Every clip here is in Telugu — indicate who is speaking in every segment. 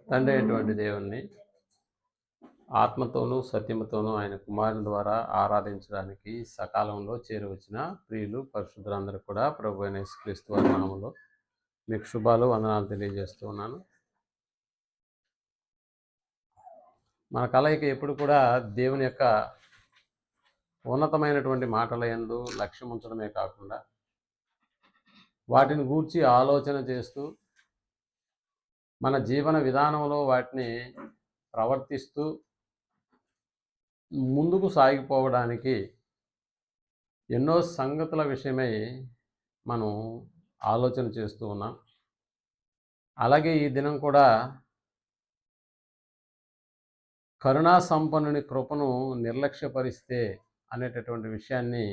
Speaker 1: తండ్రి అయినటువంటి దేవుణ్ణి ఆత్మతోనూ సత్యముతోనూ ఆయన కుమారుని ద్వారా ఆరాధించడానికి సకాలంలో చేరువచ్చిన ప్రియులు పరిశుద్ధులందరూ కూడా ప్రభు అయిన యేసుక్రీస్తు వారి నామములో మీకు శుభాలు వందనాలు తెలియజేస్తూ ఉన్నాను. మన కలయిక ఎప్పుడు కూడా దేవుని యొక్క ఉన్నతమైనటువంటి మాటల యందు లక్ష్యం ఉంచడమే కాకుండా వాటిని గూర్చి ఆలోచన చేస్తూ మన జీవన విధానంలో వాటిని ప్రవర్తిస్తూ ముందుకు సాగిపోవడానికి ఎన్నో సంగతుల విషయమై మనం ఆలోచన చేస్తూ ఉన్నాం. అలాగే ఈ దినం కూడా కరుణా సంపన్నుని కృపను నిర్లక్ష్యపరిస్తే అనేటటువంటి విషయాన్ని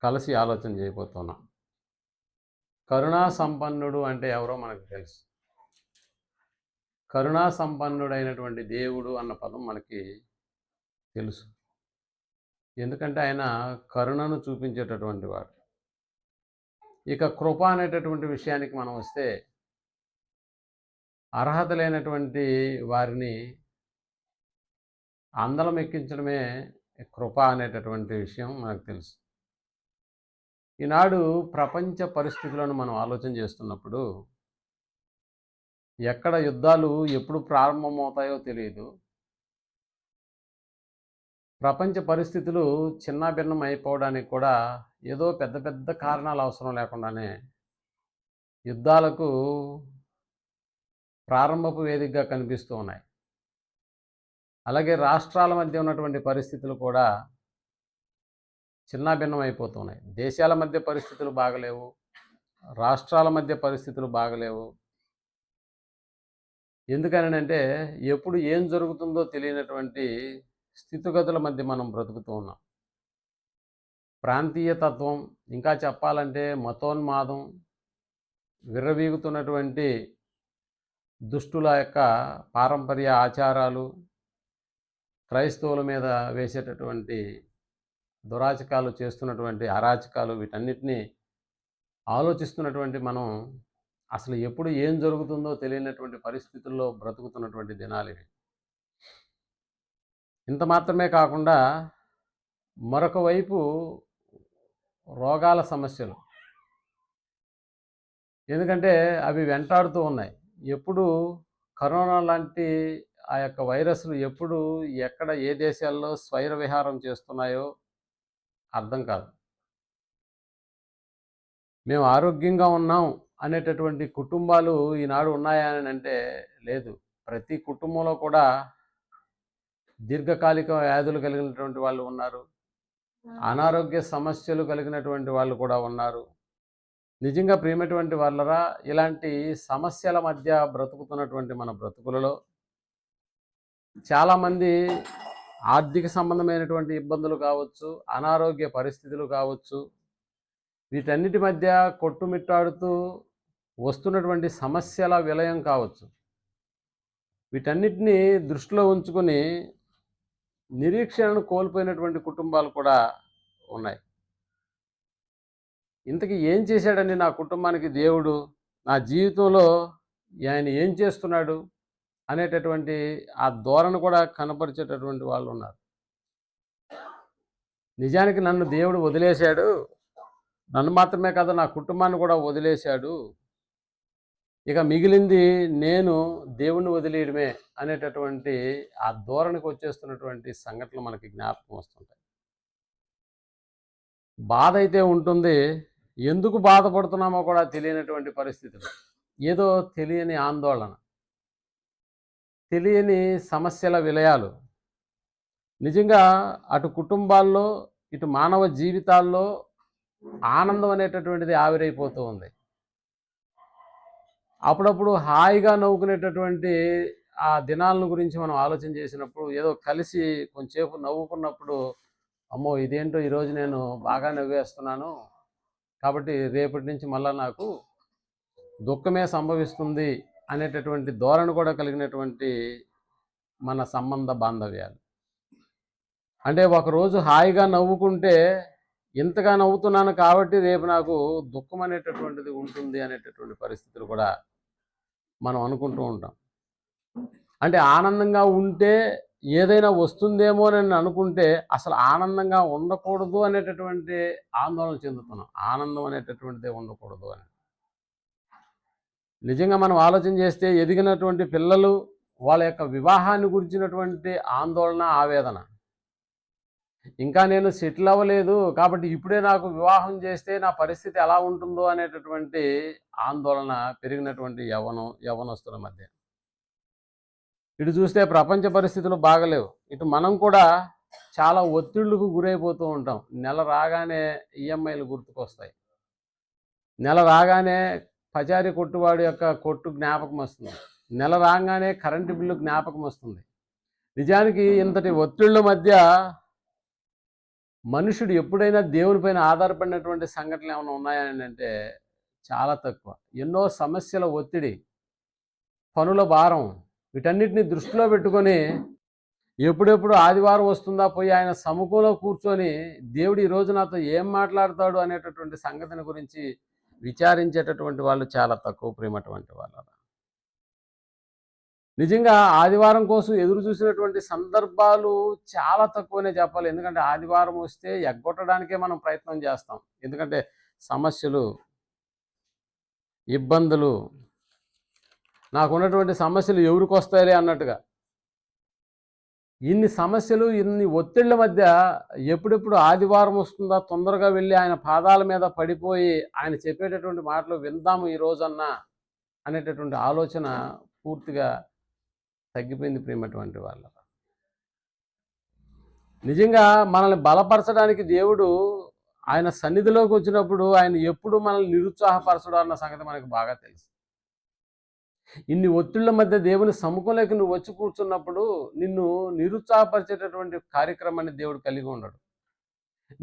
Speaker 1: కలిసి ఆలోచన చేయబోతున్నాం. కరుణా సంపన్నుడు అంటే ఎవరో మనకు తెలుసు. కరుణా సంపన్నుడైనటువంటి దేవుడు అన్న పదం మనకి తెలుసు. ఎందుకంటే ఆయన కరుణను చూపించేటటువంటి వాడు. ఇక కృప అనేటటువంటి విషయానికి మనం వస్తే అర్హత లేనటువంటి వారిని అందలం ఎక్కించడమే కృప అనేటటువంటి విషయం మనకు తెలుసు. ఈనాడు ప్రపంచ పరిస్థితులను మనం ఆలోచన చేస్తున్నప్పుడు ఎక్కడ యుద్ధాలు ఎప్పుడు ప్రారంభమవుతాయో తెలియదు. ప్రపంచ పరిస్థితులు చిన్నాభిన్నం అయిపోవడానికి కూడా ఏదో పెద్ద పెద్ద కారణాలు అవసరం లేకుండానే యుద్ధాలకు ప్రారంభపు వేదికగా కనిపిస్తూ ఉన్నాయి. అలాగే రాష్ట్రాల మధ్య ఉన్నటువంటి పరిస్థితులు కూడా చిన్నాభిన్నం అయిపోతున్నాయి. దేశాల మధ్య పరిస్థితులు బాగలేవు, రాష్ట్రాల మధ్య పరిస్థితులు బాగలేవు. ఎందుకనంటే ఎప్పుడు ఏం జరుగుతుందో తెలియనటువంటి స్థితిగతుల మధ్య మనం బ్రతుకుతూ ఉన్నాం. ప్రాంతీయ తత్వం, ఇంకా చెప్పాలంటే మతోన్మాదం, విర్రవీగుతున్నటువంటి దుష్టుల యొక్క పారంపర్య ఆచారాలు, క్రైస్తవుల మీద వేసేటటువంటి దురాచకాలు, చేస్తున్నటువంటి అరాచకాలు, వీటన్నిటినీ ఆలోచిస్తున్నటువంటి మనం అసలు ఎప్పుడు ఏం జరుగుతుందో తెలియనటువంటి పరిస్థితుల్లో బ్రతుకుతున్నటువంటి దినాలు ఇవి. ఇంత మాత్రమే కాకుండా మరొక వైపు రోగాల సమస్యలు. ఎందుకంటే అవి వెంటాడుతూ ఉన్నాయి. ఎప్పుడు కరోనా లాంటి ఆ యొక్క వైరస్లు ఎప్పుడు ఎక్కడ ఏ దేశాల్లో స్వైర విహారం చేస్తున్నాయో అర్థం కాదు. మేము ఆరోగ్యంగా ఉన్నాం అనేటటువంటి కుటుంబాలు ఈనాడు ఉన్నాయా అని అంటే లేదు. ప్రతి కుటుంబంలో కూడా దీర్ఘకాలిక వ్యాధులు కలిగినటువంటి వాళ్ళు ఉన్నారు, అనారోగ్య సమస్యలు కలిగినటువంటి వాళ్ళు కూడా ఉన్నారు. నిజంగా ప్రియమైనటువంటి వాళ్ళరా, ఇలాంటి సమస్యల మధ్య బ్రతుకుతున్నటువంటి మన బ్రతుకులలో చాలామంది ఆర్థిక సంబంధమైనటువంటి ఇబ్బందులు కావచ్చు, అనారోగ్య పరిస్థితులు కావచ్చు, వీటన్నిటి మధ్య కొట్టుమిట్టాడుతూ వస్తున్నటువంటి సమస్యల విలయం కావచ్చు, వీటన్నిటినీ దృష్టిలో ఉంచుకొని నిరీక్షణను కోల్పోయినటువంటి కుటుంబాలు కూడా ఉన్నాయి. ఇంతకీ ఏం చేశాడండి నా కుటుంబానికి దేవుడు, నా జీవితంలో ఆయన ఏం చేస్తున్నాడు అనేటటువంటి ఆ ధోరణ కూడా కనపరిచేటటువంటి వాళ్ళు ఉన్నారు. నిజానికి నన్ను దేవుడు వదిలేశాడు, నన్ను మాత్రమే కాదు నా కుటుంబాన్ని కూడా వదిలేశాడు, ఇక మిగిలింది నేను దేవుణ్ణి వదిలేయడమే అనేటటువంటి ఆ ధోరణికి వచ్చేస్తున్నటువంటి సంఘటనలు మనకి జ్ఞాపకం వస్తుంటాయి. బాధ అయితే ఉంటుంది, ఎందుకు బాధపడుతున్నామో కూడా తెలియనటువంటి పరిస్థితులు, ఏదో తెలియని ఆందోళన, తెలియని సమస్యల విలయాలు. నిజంగా అటు కుటుంబాల్లో ఇటు మానవ జీవితాల్లో ఆనందం అనేటటువంటిది ఆవిరైపోతూ ఉంది. అప్పుడప్పుడు హాయిగా నవ్వుకునేటటువంటి ఆ దినాలను గురించి మనం ఆలోచన చేసినప్పుడు, ఏదో కలిసి కొంచెంసేపు నవ్వుకున్నప్పుడు, అమ్మో ఇదేంటో ఈరోజు నేను బాగా నవ్వేస్తున్నాను, కాబట్టి రేపటి నుంచి మళ్ళీ నాకు దుఃఖమే సంభవిస్తుంది అనేటటువంటి ధోరణి కూడా కలిగినటువంటి మన సంబంధ బాంధవ్యాలు. అంటే ఒకరోజు హాయిగా నవ్వుకుంటే ఇంతగా నవ్వుతున్నాను కాబట్టి రేపు నాకు దుఃఖం అనేటటువంటిది ఉంటుంది అనేటటువంటి పరిస్థితులు కూడా మనం అనుకుంటూ ఉంటాం. అంటే ఆనందంగా ఉంటే ఏదైనా వస్తుందేమో అని అనుకుంటే అసలు ఆనందంగా ఉండకూడదు అనేటటువంటి ఆందోళన చెందుతున్నాం. ఆనందం అనేటటువంటిదే ఉండకూడదు అని. నిజంగా మనం ఆలోచన చేస్తే ఎదిగినటువంటి పిల్లలు వాళ్ళ యొక్క వివాహాన్ని గురించినటువంటి ఆందోళన, ఆవేదన. ఇంకా నేను సెటిల్ అవ్వలేదు కాబట్టి ఇప్పుడే నాకు వివాహం చేస్తే నా పరిస్థితి ఎలా ఉంటుందో అనేటటువంటి ఆందోళన పెరిగినటువంటి యవ్వనస్తుల మధ్య. ఇటు చూస్తే ప్రపంచ పరిస్థితులు బాగలేవు. ఇటు మనం కూడా చాలా ఒత్తిళ్లకు గురైపోతూ ఉంటాం. నెల రాగానే ఈఎంఐలు గుర్తుకొస్తాయి. నెల రాగానే పచారీ కొట్టువాడి యొక్క కొట్టు జ్ఞాపకం వస్తుంది. నెల రాగానే కరెంటు బిల్లు జ్ఞాపకం వస్తుంది. నిజానికి ఇంతటి ఒత్తిళ్ల మధ్య మనుషుడు ఎప్పుడైనా దేవునిపైన ఆధారపడినటువంటి సంఘటనలు ఏమైనా ఉన్నాయని అంటే చాలా తక్కువ. ఎన్నో సమస్యల ఒత్తిడి, పనుల భారం, వీటన్నిటిని దృష్టిలో పెట్టుకొని ఎప్పుడెప్పుడు ఆదివారం వస్తుందా పోయి ఆయన సముఖంలో కూర్చొని దేవుడు ఈరోజు నాతో ఏం మాట్లాడతాడు అనేటటువంటి సంగతిని గురించి విచారించేటటువంటి వాళ్ళు చాలా తక్కువ ప్రేమటువంటి వాళ్ళు. నిజంగా ఆదివారం కోసం ఎదురు చూసినటువంటి సందర్భాలు చాలా తక్కువనే చెప్పాలి. ఎందుకంటే ఆదివారం వస్తే ఎగ్గొట్టడానికే మనం ప్రయత్నం చేస్తాం. ఎందుకంటే సమస్యలు, ఇబ్బందులు, నాకున్నటువంటి సమస్యలు ఎవరికి వస్తాయిలే అన్నట్టుగా. ఇన్ని సమస్యలు, ఇన్ని ఒత్తిళ్ల మధ్య ఎప్పుడెప్పుడు ఆదివారం వస్తుందా తొందరగా వెళ్ళి ఆయన పాదాల మీద పడిపోయి ఆయన చెప్పేటటువంటి మాటలు విందాము ఈ రోజన్నా అనేటటువంటి ఆలోచన పూర్తిగా తగ్గిపోయింది ప్రేమటువంటి వాళ్ళ. నిజంగా మనల్ని బలపరచడానికి దేవుడు ఆయన సన్నిధిలోకి వచ్చినప్పుడు ఆయన ఎప్పుడు మనల్ని నిరుత్సాహపరచడం అన్న సంగతి మనకు బాగా తెలుసు. ఇన్ని ఒత్తిళ్ల మధ్య దేవుని సముఖంలోకి నువ్వు వచ్చి కూర్చున్నప్పుడు నిన్ను నిరుత్సాహపరిచేటటువంటి కార్యక్రమాన్ని దేవుడు కలిగి ఉన్నాడు.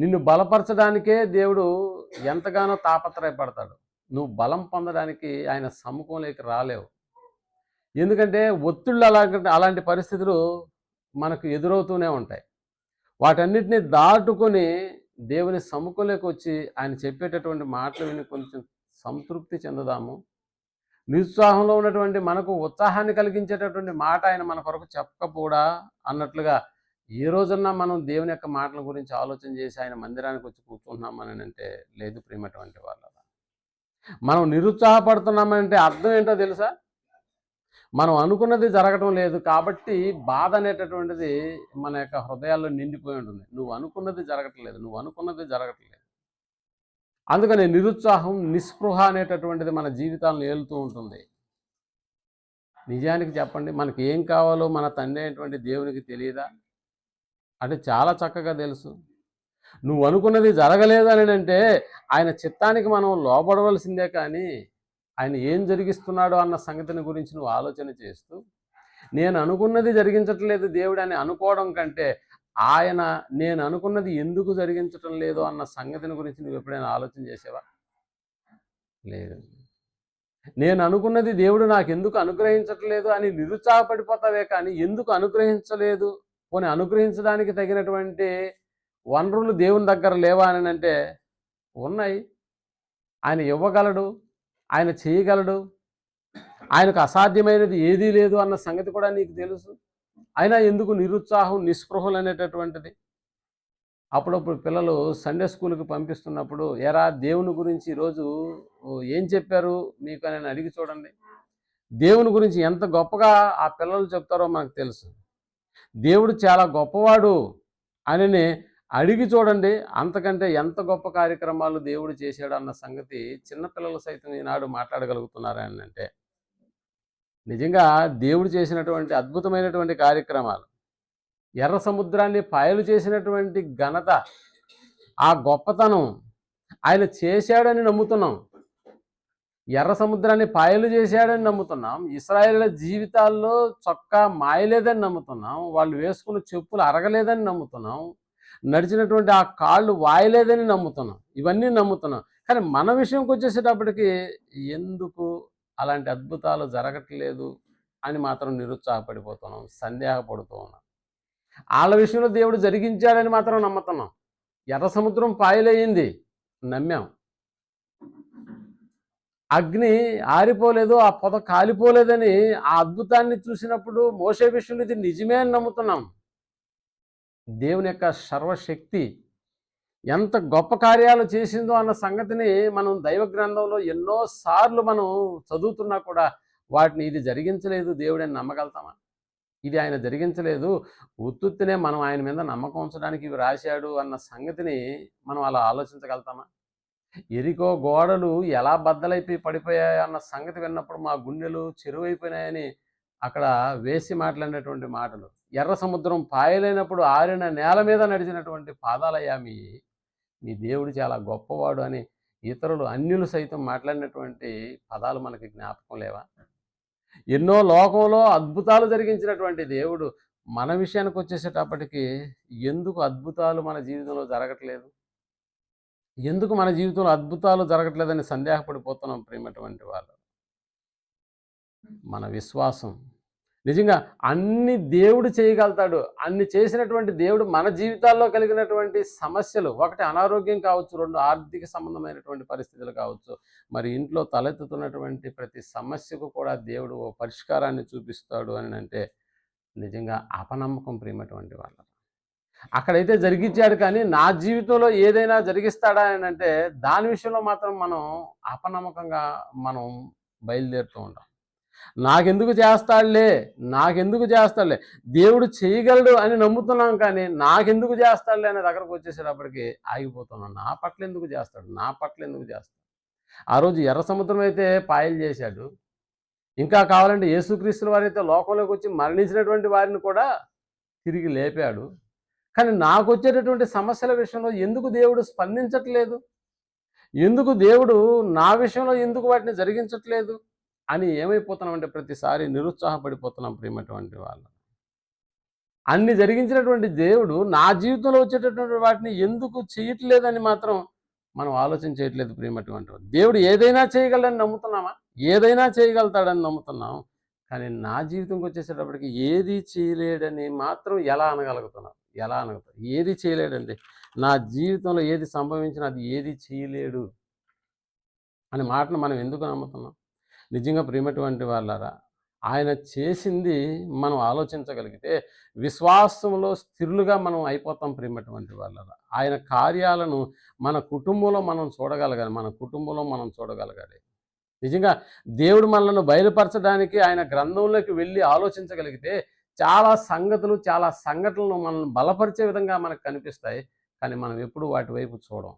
Speaker 1: నిన్ను బలపరచడానికే దేవుడు ఎంతగానో తాపత్రయపడతాడు. నువ్వు బలం పొందడానికి ఆయన సముఖంలోకి రాలేవు. ఎందుకంటే ఒత్తిళ్ళు అలాంటి పరిస్థితులు మనకు ఎదురవుతూనే ఉంటాయి. వాటన్నిటిని దాటుకొని దేవుని సముఖంలోకి వచ్చి ఆయన చెప్పేటటువంటి మాటలు విని కొంచెం సంతృప్తి చెందుదాము. నిరుత్సాహంలో ఉన్నటువంటి మనకు ఉత్సాహాన్ని కలిగించేటటువంటి మాట ఆయన మన కొరకు చెప్పకపోడా అన్నట్లుగా ఏ రోజన్నా మనం దేవుని యొక్క మాటల గురించి ఆలోచన చేసి ఆయన మందిరానికి వచ్చి కూర్చుంటున్నామని అంటే లేదు ప్రియమైనటువంటి వాళ్ళ. మనం నిరుత్సాహపడుతున్నామంటే అర్థం ఏంటో తెలుసా? మనం అనుకున్నది జరగటం లేదు కాబట్టి బాధ అనేటటువంటిది మన యొక్క హృదయాల్లో నిండిపోయి ఉంటుంది. నువ్వు అనుకున్నది జరగట్లేదు, నువ్వు అనుకున్నది జరగట్లేదు. అందుకని నిరుత్సాహం, నిస్పృహ అనేటటువంటిది మన జీవితాలను ఏలుతూ ఉంటుంది. నిజానికి చెప్పండి, మనకి ఏం కావాలో మన తండ్రి అయినటువంటి దేవునికి తెలియదా? అంటే చాలా చక్కగా తెలుసు. నువ్వు అనుకున్నది జరగలేదు అని అంటే ఆయన చిత్తానికి మనం లోబడవలసిందే. కానీ ఆయన ఏం జరిగిస్తున్నాడో అన్న సంగతిని గురించి నువ్వు ఆలోచన చేస్తూ నేను అనుకున్నది జరిగించట్లేదు దేవుడు అని అనుకోవడం కంటే ఆయన నేను అనుకున్నది ఎందుకు జరిగించటం లేదు అన్న సంగతిని గురించి నువ్వు ఎప్పుడైనా ఆలోచన చేసావా? లేదు. నేను అనుకున్నది దేవుడు నాకు ఎందుకు అనుగ్రహించట్లేదు అని నిరుత్సాహపడిపోతావే కానీ ఎందుకు అనుగ్రహించలేదు, పోనీ అనుగ్రహించడానికి తగినటువంటి వనరులు దేవుని దగ్గర లేవా అని అంటే ఉన్నాయి. ఆయన ఇవ్వగలడు, ఆయన చేయగలడు, ఆయనకు అసాధ్యమైనది ఏదీ లేదు అన్న సంగతి కూడా నీకు తెలుసు. అయినా ఎందుకు నిరుత్సాహం, నిస్పృహలు అనేటటువంటిది? అప్పుడప్పుడు పిల్లలు సండే స్కూల్కి పంపిస్తున్నప్పుడు ఎరా దేవుని గురించి ఈరోజు ఏం చెప్పారు మీకు అని అడిగి చూడండి. దేవుని గురించి ఎంత గొప్పగా ఆ పిల్లలు చెప్తారో మనకు తెలుసు. దేవుడు చాలా గొప్పవాడు అని అడిగి చూడండి. అంతకంటే ఎంత గొప్ప కార్యక్రమాలు దేవుడు చేశాడు అన్న సంగతి చిన్నపిల్లలు సైతం ఈనాడు మాట్లాడగలుగుతున్నారు అని అంటే నిజంగా దేవుడు చేసినటువంటి అద్భుతమైనటువంటి కార్యక్రమాలు, ఎర్ర సముద్రాన్ని పాయలు చేసినటువంటి ఘనత, ఆ గొప్పతనం ఆయన చేశాడని నమ్ముతున్నాం. ఎర్ర సముద్రాన్ని పాయలు చేశాడని నమ్ముతున్నాం. ఇశ్రాయేలీయుల జీవితాల్లో చొక్కా మాయలేదని నమ్ముతున్నాం. వాళ్ళు వేసుకున్న చెప్పులు అరగలేదని నమ్ముతున్నాం. నడిచినటువంటి ఆ కాళ్ళు వాయలేదని నమ్ముతున్నాం. ఇవన్నీ నమ్ముతున్నాం. కానీ మన విషయంకి వచ్చేసేటప్పటికి ఎందుకు అలాంటి అద్భుతాలు జరగట్లేదు అని మాత్రం నిరుత్సాహపడిపోతున్నాం, సందేహపడుతూ ఉన్నాం. వాళ్ళ విషయంలో దేవుడు జరిగించాడని మాత్రం నమ్ముతున్నాం. ఎర్ర సముద్రం పాయలయ్యింది, నమ్మాం. అగ్ని ఆరిపోలేదు, ఆ పొద కాలిపోలేదని ఆ అద్భుతాన్ని చూసినప్పుడు మోషే విషయంలో ఇది నిజమే అని నమ్ముతున్నాం. దేవుని యొక్క సర్వశక్తి ఎంత గొప్ప కార్యాలు చేసిందో అన్న సంగతిని మనం దైవ గ్రంథంలో ఎన్నో సార్లు మనం చదువుతున్నా కూడా వాటిని ఇది జరిగించలేదు దేవుడని నమ్మగలుగుతామా? ఇది ఆయన జరిగించలేదు, ఉత్తుత్తినే మనం ఆయన మీద నమ్మకం ఉంచడానికి ఇవి రాశాడు అన్న సంగతిని మనం అలా ఆలోచించగలుగుతామా? ఎరికో గోడలు ఎలా బద్దలైపోయి పడిపోయాయి అన్న సంగతి విన్నప్పుడు మా గుండెలు చెరువైపోయినాయని అక్కడ వేసి మాట్లాడినటువంటి మాటలు. ఎర్ర సముద్రం పాయలేనప్పుడు ఆరిన నేల మీద నడిచినటువంటి పాదాలయ్యా మీయి. మీ దేవుడు చాలా గొప్పవాడు అని ఇతరులు అన్యులు సైతం మాట్లాడినటువంటి పదాలు మనకి జ్ఞాపకం లేవా? ఎన్నో లోకంలో అద్భుతాలు జరిగించినటువంటి దేవుడు మన విషయానికి వచ్చేసేటప్పటికి ఎందుకు అద్భుతాలు మన జీవితంలో జరగట్లేదు? ఎందుకు మన జీవితంలో అద్భుతాలు జరగట్లేదని సందేహపడిపోతున్నాం ప్రియమైనటువంటి వాళ్ళు. మన విశ్వాసం నిజంగా అన్ని దేవుడు చేయగలుగుతాడు. అన్ని చేసినటువంటి దేవుడు మన జీవితాల్లో కలిగినటువంటి సమస్యలు, ఒకటి అనారోగ్యం కావచ్చు, 2 ఆర్థిక సంబంధమైనటువంటి పరిస్థితులు కావచ్చు, మరి ఇంట్లో తలెత్తుతున్నటువంటి ప్రతి సమస్యకు కూడా దేవుడు ఓ పరిష్కారాన్ని చూపిస్తాడు అని అంటే నిజంగా అపనమ్మకం ప్రియమైనటువంటి వాళ్ళు. అక్కడైతే జరిగించాడు కానీ నా జీవితంలో ఏదైనా జరిగిస్తాడా అని అంటే దాని విషయంలో మాత్రం మనం అపనమ్మకంగా మనం బయలుదేరుతూ ఉంటాం. నాకెందుకు చేస్తాడులే, నాకెందుకు చేస్తాడులే, దేవుడు చేయగలడు అని నమ్ముతున్నాం కానీ నాకెందుకు చేస్తాడులే అనే దగ్గరకు వచ్చేసేటప్పటికి ఆగిపోతున్నాం. నా పట్ల ఎందుకు చేస్తాడు, నా పట్ల ఎందుకు చేస్తాడు? ఆ రోజు ఎర్ర సముద్రం అయితే పాయలు చేశాడు, ఇంకా కావాలంటే యేసుక్రీస్తుల వారైతే లోకంలోకి వచ్చి మరణించినటువంటి వారిని కూడా తిరిగి లేపాడు. కానీ నాకు వచ్చేటటువంటి సమస్యల విషయంలో ఎందుకు దేవుడు స్పందించట్లేదు, ఎందుకు దేవుడు నా విషయంలో ఎందుకు వాటిని జరిగించట్లేదు అని ఏమైపోతున్నామంటే ప్రతిసారి నిరుత్సాహపడిపోతున్నాం ప్రియమైనటువంటి వాళ్ళు. అన్ని జరిగించినటువంటి దేవుడు నా జీవితంలో వచ్చేటటువంటి వాటిని ఎందుకు చేయట్లేదని మాత్రం మనం ఆలోచన చేయట్లేదు ప్రియమైనటువంటి వాళ్ళు. దేవుడు ఏదైనా చేయగలడని నమ్ముతున్నామా? ఏదైనా చేయగలుగుతాడని నమ్ముతున్నాం. కానీ నా జీవితంకి వచ్చేసేటప్పటికి ఏది చేయలేడని మాత్రం ఎలా అనగలుగుతున్నాం? ఎలా అనగలుగుతాం? ఏది చేయలేడండి. నా జీవితంలో ఏది సంభవించినా అది ఏది చేయలేడు అనే మాటను మనం ఎందుకు నమ్ముతున్నాం? నిజంగా ప్రియమైనటువంటి వాళ్ళారా, ఆయన చేసింది మనం ఆలోచించగలిగితే విశ్వాసంలో స్థిరులుగా మనం అయిపోతాం ప్రియమైనటువంటి వాళ్ళారా. ఆయన కార్యాలను మన కుటుంబంలో మనం చూడగలగాలి, మన కుటుంబంలో మనం చూడగలగాలి. నిజంగా దేవుడు మనలను బయలుపరచడానికి ఆయన గ్రంథంలోకి వెళ్ళి ఆలోచించగలిగితే చాలా సంగతులు, చాలా సంఘటనలు మనల్ని బలపరిచే విధంగా మనకు కనిపిస్తాయి. కానీ మనం ఎప్పుడు వాటి వైపు చూడం.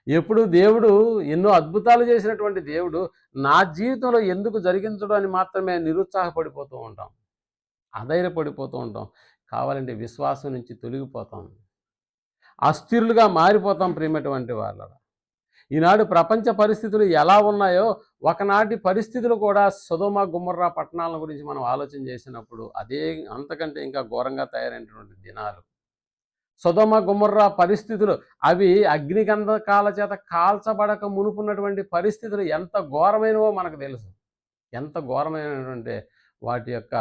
Speaker 1: ఎప్పుడు దేవుడు ఎన్నో అద్భుతాలు చేసినటువంటి దేవుడు నా జీవితంలో ఎందుకు జరిగించడం అని మాత్రమే నిరుత్సాహపడిపోతూ ఉంటాం, అధైర్యపడిపోతూ ఉంటాం. కావాలంటే విశ్వాసం నుంచి తొలగిపోతాం, అస్థిరులుగా మారిపోతాం ప్రియమైనటువంటి వాళ్ళ. ఈనాడు ప్రపంచ పరిస్థితులు ఎలా ఉన్నాయో ఒకనాటి పరిస్థితులు కూడా సొదొమ గొమొర్రా పట్టణాల గురించి మనం ఆలోచన చేసినప్పుడు అదే అంతకంటే ఇంకా ఘోరంగా తయారైనటువంటి దినాలు. సొదొమ గొమొర్రా పరిస్థితులు అవి అగ్నిగంధకాల చేత కాల్చబడక మునుపున్నటువంటి పరిస్థితులు ఎంత ఘోరమైనవో మనకు తెలుసు. ఎంత ఘోరమైనటువంటి వాటి యొక్క